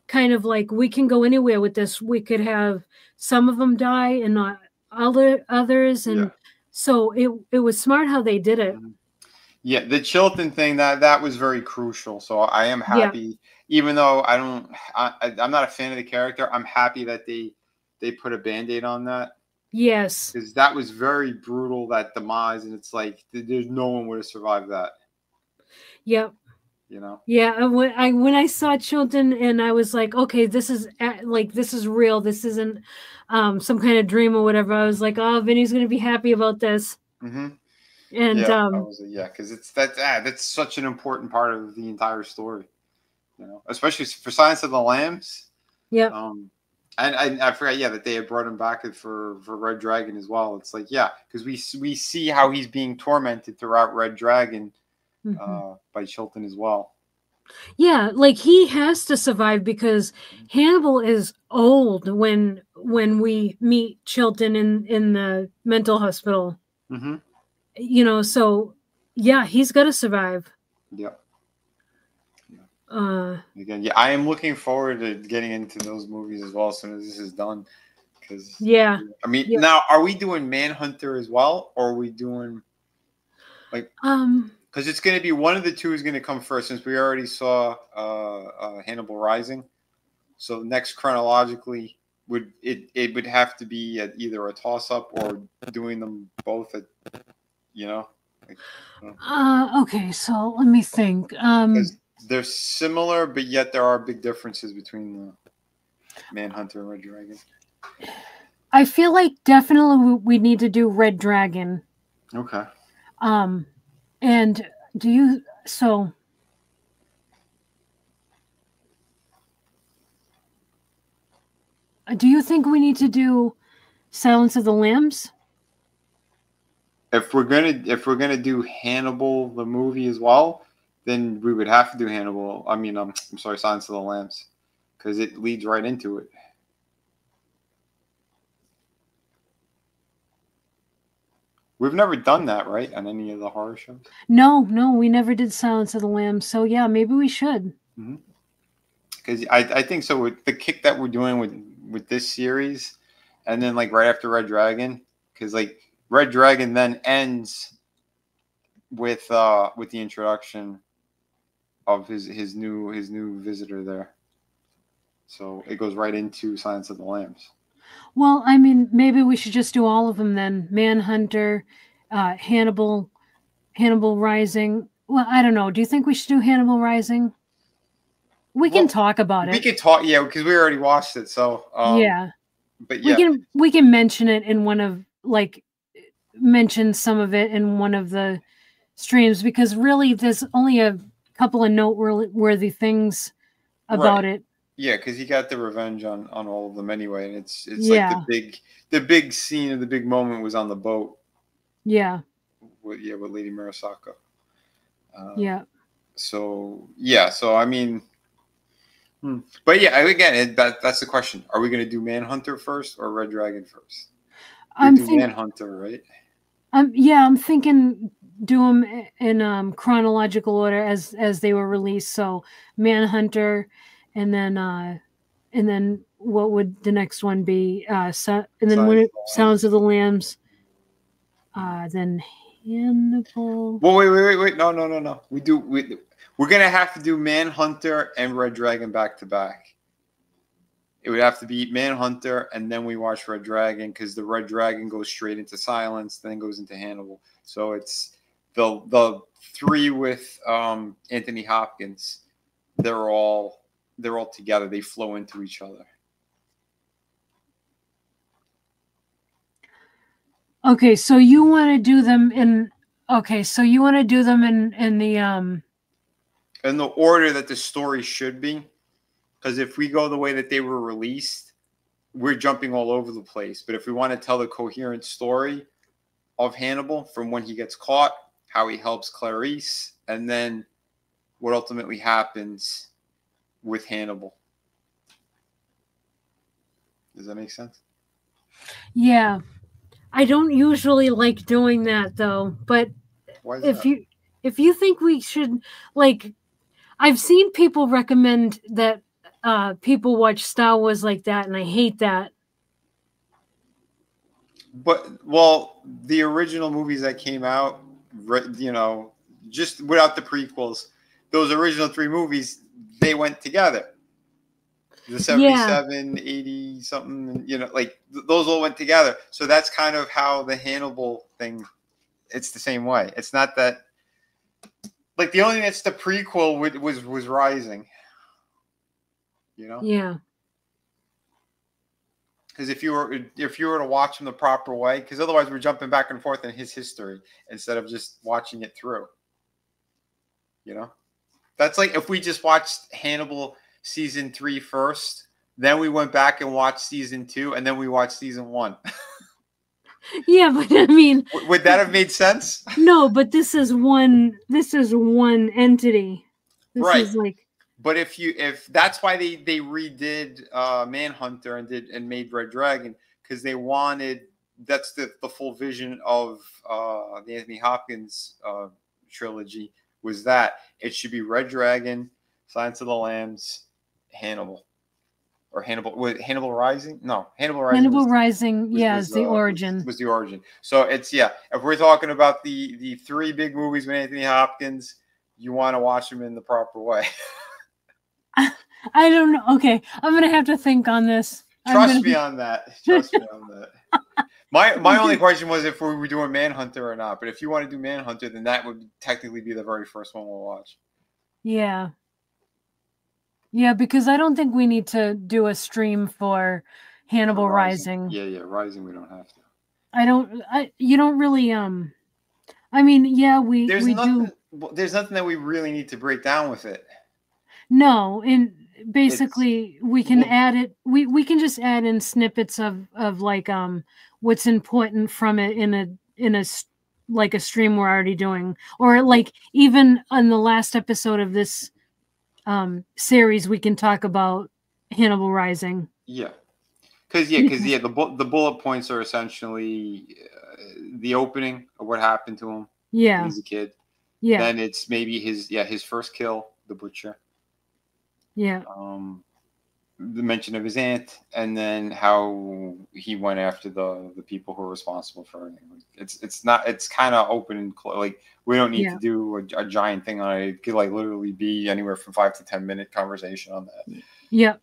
Kind of like, we can go anywhere with this. We could have some of them die and not others, and so it was smart how they did it. Yeah, the Chilton thing that was very crucial. So I am happy, even though I'm not a fan of the character. I'm happy that they put a Band-Aid on that. Yes, because that was very brutal, that demise, and it's like there's no one would have survived that. Yep. Yeah, when I saw Chilton, and I was like, okay, this is real. This isn't some kind of dream or whatever. I was like, oh, Vinny's gonna be happy about this. And because it's that's such an important part of the entire story, especially for Silence of the Lambs. Yeah. And I forgot, that they had brought him back for Red Dragon as well. It's like, because we see how he's being tormented throughout Red Dragon by Chilton as well. Yeah, like he has to survive because Hannibal is old when we meet Chilton in the mental hospital. So he's got to survive. Yeah. Again, yeah, I am looking forward to getting into those movies as well as soon as this is done. Because yeah. I mean, Yeah. now are we doing Manhunter as well, or are we doing like? Um, Because it's going to be one of the two is going to come first, since we already saw Hannibal Rising. So next chronologically it would have to be at either a toss up or doing them both at you know like okay, so let me think. because they're similar, but yet there are big differences between the Manhunter and Red Dragon. I feel like definitely we need to do Red Dragon. Okay. Um, and do you, so do you think we need to do Silence of the Lambs? If we're gonna do Hannibal the movie as well, then we would have to do Hannibal. I mean, I'm sorry, Silence of the Lambs, because it leads right into it. We've never done that, right, on any of the horror shows. No, no, we never did Silence of the Lambs. So yeah, maybe we should. Because I think so with the kick that we're doing with this series, and then like right after Red Dragon, because like Red Dragon then ends with the introduction of his new visitor there. So it goes right into Silence of the Lambs. Well, I mean, maybe we should just do all of them then. Manhunter, Hannibal, Hannibal Rising. Well, I don't know. Do you think we should do Hannibal Rising? We can Well, talk about we it. could talk, yeah, because we already watched it. So, Yeah. but We yeah, can mention it in one of like mention some of it in one of the streams because really there's only a couple of noteworthy things right, about it. yeah, because he got the revenge on all of them anyway, and it's like Yeah. the big scene of the big moment was on the boat Yeah. with Lady Murasaka. Yeah. So yeah, so I mean, but yeah, again, that's the question: are we going to do Manhunter first or Red Dragon first? We I'm do think Manhunter, right? yeah, I'm thinking do them in chronological order as they were released. So Manhunter, and then what would the next one be? And then when Silence it of the Lambs. Sounds of the Lambs, then Hannibal. Well, wait! No! We're gonna have to do Manhunter and Red Dragon back to back. It would have to be Manhunter, and then we watch Red Dragon because the Red Dragon goes straight into Silence, then goes into Hannibal. So it's the three with Anthony Hopkins. They're all together. They flow into each other. Okay, so you want to do them in. Okay, so you want to do them in the In the order that the story should be, because if we go the way that they were released, we're jumping all over the place. But if we want to tell the coherent story of Hannibal from when he gets caught, how he helps Clarice, and then what ultimately happens with Hannibal. Does that make sense? yeah. I don't usually like doing that though, but Why is if that? you think we should like I've seen people recommend that people watch Star Wars like that and I hate that. But well, the original movies that came out, just without the prequels, those original three movies, they went together. The Yeah. 77, 80 something, like those all went together. So that's kind of how the Hannibal thing, it's the same way. It's not that, like, the only thing that's the prequel was Rising, Yeah. because if you were to watch him the proper way, because otherwise we're jumping back and forth in his history instead of just watching it through. That's like if we just watched Hannibal season 3 first, then we went back and watched season 2, and then we watched season 1. Yeah, but I mean Would that have made sense? no, but this is one entity. This Right. is like But if that's why they redid Manhunter and made Red Dragon, because they wanted, that's the full vision of the Anthony Hopkins trilogy, was that it should be Red Dragon, Silence of the Lambs, Hannibal, or Hannibal. Wait, Hannibal Rising? No, Hannibal Rising Hannibal was Rising, was yeah, was is the uh, was, origin. was the origin. So it's If we're talking about the three big movies with Anthony Hopkins, you want to watch them in the proper way. I don't know. Okay, I'm gonna have to think on this. Trust me on that. Trust me on that. My only question was if we were doing Manhunter or not. But if you want to do Manhunter, then that would technically be the very first one we'll watch. Yeah. Yeah, because I don't think we need to do a stream for Hannibal Rising. Yeah, Rising we don't have to. You don't really I mean, yeah, we do. There's nothing that we really need to break down with it. No, and It's basically we can add it. We can just add in snippets of like what's important from it in a like a stream we're already doing, or like even on the last episode of this series we can talk about Hannibal Rising. Yeah, because the bullet points are essentially the opening of what happened to him when he's a kid. Yeah. Then it's maybe his first kill, the butcher. Yeah. The mention of his aunt, and then how he went after the people who are responsible for it. It's kind of open and like we don't need to do a giant thing on it. It could like literally be anywhere from 5 to 10 minute conversation on that. Yeah.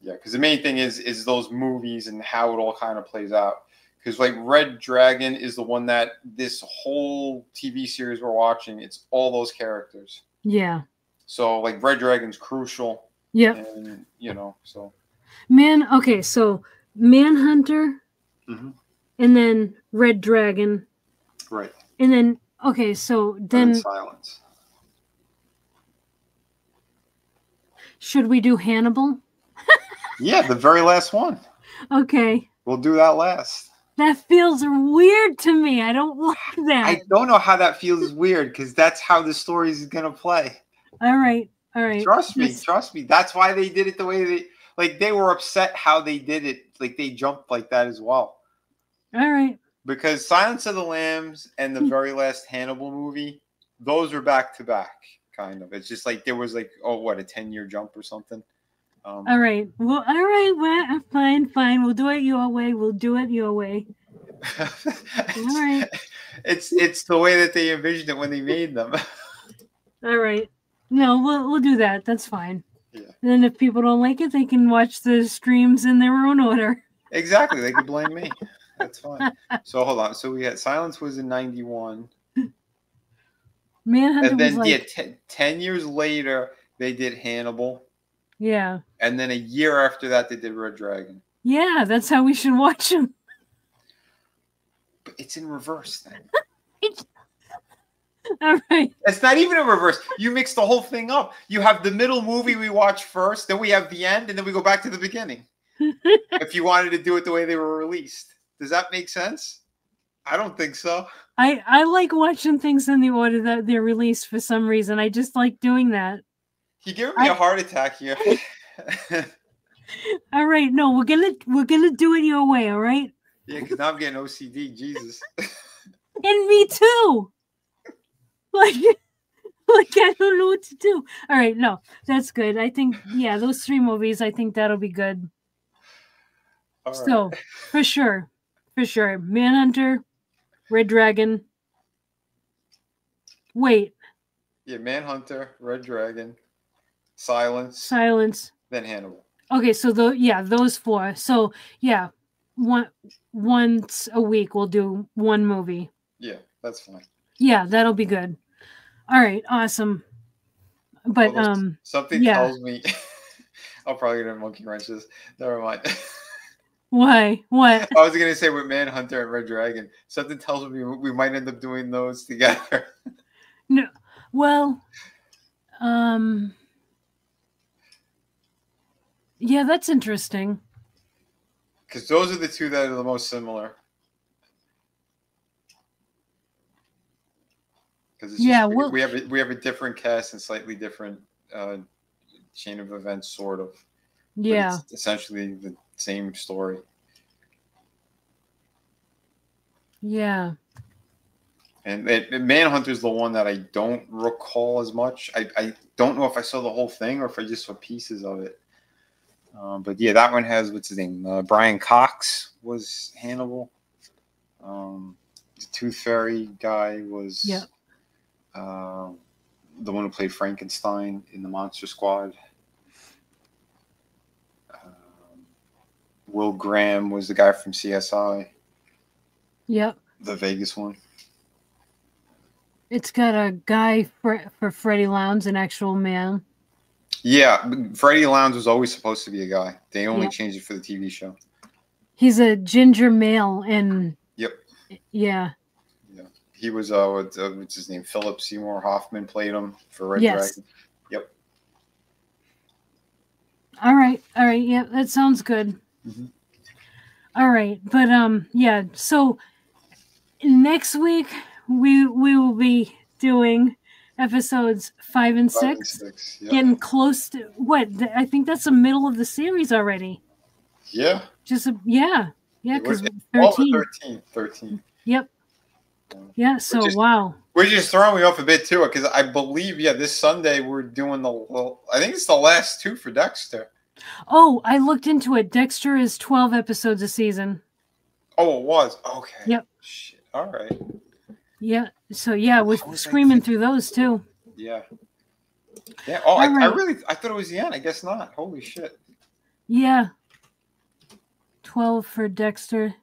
Because the main thing is those movies and how it all kind of plays out. Because like Red Dragon is the one that this whole TV series we're watching, it's all those characters. Yeah. So like Red Dragon's crucial. Yeah. And so okay, so Manhunter, and then Red Dragon, right, and then okay, so then Silence. Should we do Hannibal? Yeah, the very last one. Okay, we'll do that last. That feels weird to me. I don't like that. I don't know how that feels weird because that's how the story is gonna play. All right. Trust me. That's why they did it the way they were upset how they did it. Like they jumped like that as well. All right. Because Silence of the Lambs and the very last Hannibal movie, those are back to back, kind of. It's just like there was like a 10-year jump or something. All right. Well, all right. Well, fine. We'll do it your way. All right. It's the way that they envisioned it when they made them. All right. No, we'll do that. That's fine. Yeah. And then if people don't like it, they can watch the streams in their own order. Exactly. They can blame me. That's fine. So hold on. So we had Silence was in 91. Manhunter and then was like 10 years later they did Hannibal. Yeah. And then a year after that they did Red Dragon. Yeah, that's how we should watch them. But it's in reverse then. All right. It's not even in reverse. You mix the whole thing up. You have the middle movie we watch first, then we have the end, and then we go back to the beginning. If you wanted to do it the way they were released. Does that make sense? I don't think so. I like watching things in the order that they're released for some reason. I just like doing that. You're giving me a heart attack here. All right. No, we're gonna do it your way, all right? Yeah, because now I'm getting OCD. Jesus. And me too. Like I don't know what to do. All right, no, that's good. I think those 3 movies. I think that'll be good. All so right. for sure, Manhunter, Red Dragon. Wait. Yeah, Manhunter, Red Dragon, Silence, then Hannibal. Okay, so those 4. So once a week we'll do one movie. Yeah, that's fine. Yeah, that'll be good. All right, awesome. But something tells me I'll probably get monkey wrenches. Never mind. Why? What? I was gonna say with Manhunter and Red Dragon. Something tells me we might end up doing those together. No. Well, yeah, that's interesting. Because those are the 2 that are the most similar. Because we have a different cast and slightly different chain of events, sort of. Yeah. But it's essentially the same story. Yeah. And Manhunter's the one that I don't recall as much. I don't know if I saw the whole thing or if I just saw pieces of it. But yeah, that one has, what's his name? Brian Cox was Hannibal. The Tooth Fairy guy was the one who played Frankenstein in the Monster Squad. Will Graham was the guy from CSI. Yep. The Vegas one. It's got a guy for Freddie Lounds, an actual man. Yeah, Freddie Lounds was always supposed to be a guy. They only changed it for the TV show. He's a ginger male, and yeah. He was what's his name? Philip Seymour Hoffman played him for Red Dragon. Yep. All right. Yeah, that sounds good. Mm-hmm. All right, but yeah. So next week we will be doing episodes 5 and 6. Getting close to what? I think that's the middle of the series already. Yeah. Yeah, because 13. Yep. Yeah. So wow. We're just throwing me off a bit too, because I believe this Sunday we're doing I think it's the last 2 for Dexter. Oh, I looked into it. Dexter is 12 episodes a season. Oh, it was? Okay. Yep. Shit. All right. Yeah. So yeah, we're screaming through those too. Yeah. Yeah. Oh, I thought it was the end. I guess not. Holy shit. Yeah. 12 for Dexter.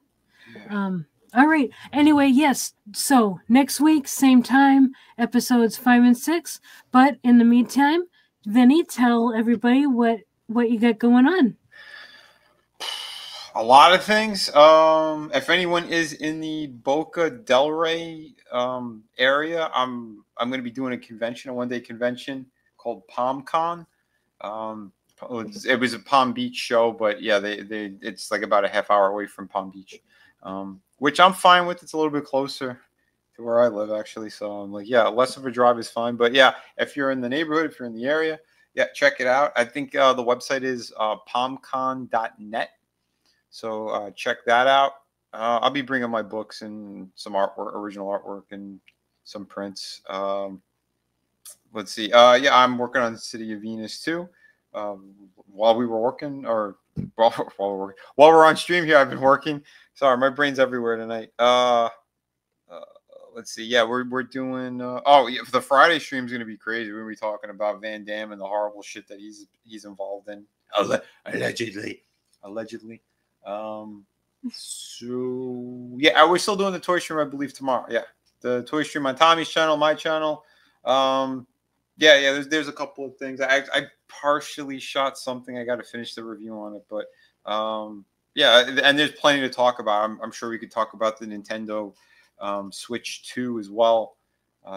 Yeah. All right. Anyway, yes. So next week, same time, episodes 5 and 6. But in the meantime, Vinny, tell everybody what you got going on. A lot of things. If anyone is in the Boca del Rey area, I'm going to be doing a convention, a 1-day convention called PalmCon. It was a Palm Beach show, but yeah, it's like about a half hour away from Palm Beach, which I'm fine with. It's a little bit closer to where I live, actually. So I'm like, yeah, less of a drive is fine. But yeah, if you're in the neighborhood, if you're in the area, yeah, check it out. I think the website is palmcon.net. So check that out. I'll be bringing my books and some artwork, original artwork, and some prints. Let's see. Yeah, I'm working on the City of Venus too. While we were working, or while we're on stream here, I've been working. Sorry, my brain's everywhere tonight. Let's see. Yeah, we're doing. The Friday stream is gonna be crazy. We're gonna be talking about Van Damme and the horrible shit that he's involved in, allegedly. So yeah, we're still doing the toy stream, I believe, tomorrow. Yeah, the toy stream on Tommy's channel, my channel. Yeah. There's a couple of things. I partially shot something. I got to finish the review on it, but yeah, and there's plenty to talk about. I'm sure we could talk about the Nintendo Switch 2 as well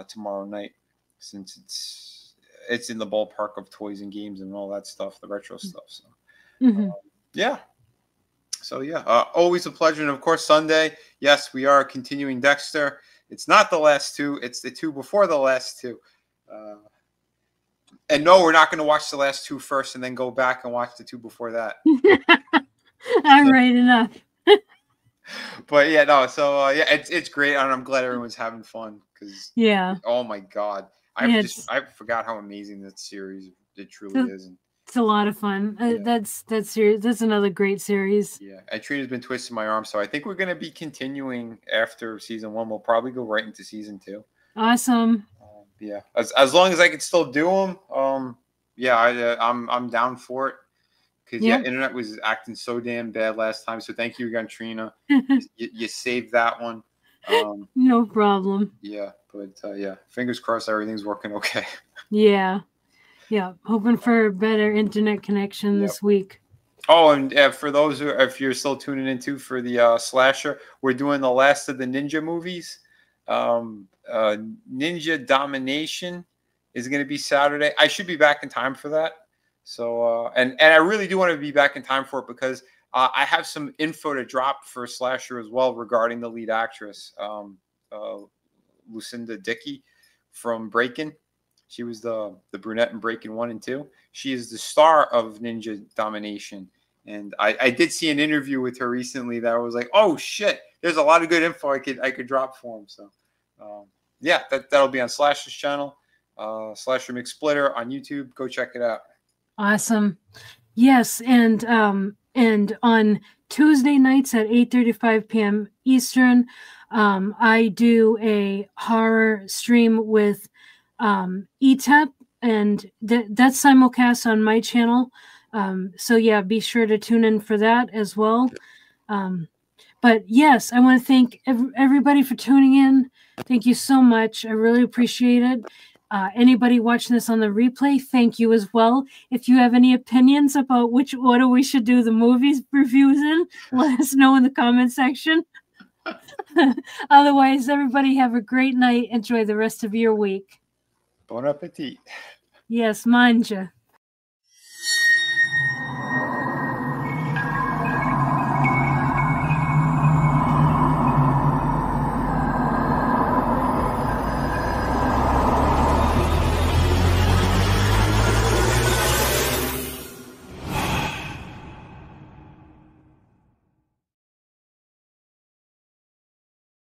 tomorrow night, since it's in the ballpark of toys and games and all that stuff, the retro stuff. So yeah. So yeah, always a pleasure. And of course, Sunday, yes, we are continuing Dexter. It's not the last 2; it's the 2 before the last 2. And no, we're not going to watch the last 2 first and then go back and watch the 2 before that. All right, enough. But yeah, no. So yeah, it's great, and I'm glad everyone's having fun, because oh my god, I forgot how amazing that series it truly is. It's a lot of fun. That's series. That's another great series. Yeah, and Trina's been twisting my arm, so I think we're going to be continuing after season 1. We'll probably go right into season 2. Awesome. Yeah, as long as I can still do them. Yeah, I'm down for it, because internet was acting so damn bad last time. So thank you again, Trina. you saved that one. No problem. Yeah, but yeah, fingers crossed everything's working okay. Yeah. Hoping for a better internet connection this week. Oh, and for those if you're still tuning into for the slasher, we're doing the last of the ninja movies. Ninja Domination is going to be Saturday. I should be back in time for that. So, and I really do want to be back in time for it, because I have some info to drop for Slasher as well regarding the lead actress, Lucinda Dickey from Breakin'. She was the brunette in Breakin' 1 and 2. She is the star of Ninja Domination. And I did see an interview with her recently that I was like, oh shit, there's a lot of good info I could drop for him. So yeah, that'll be on Slash's channel, Slasher McSplitter on YouTube. Go check it out. Awesome. Yes, and on Tuesday nights at 8:35 p.m. Eastern, I do a horror stream with ETEP, and that's simulcast on my channel. So yeah, be sure to tune in for that as well. But yes, I want to thank everybody for tuning in. Thank you so much. I really appreciate it. Anybody watching this on the replay, thank you as well. If you have any opinions about which order we should do the movies reviews in, let us know in the comment section. Otherwise, everybody have a great night. Enjoy the rest of your week. Bon appetit. Yes, manja.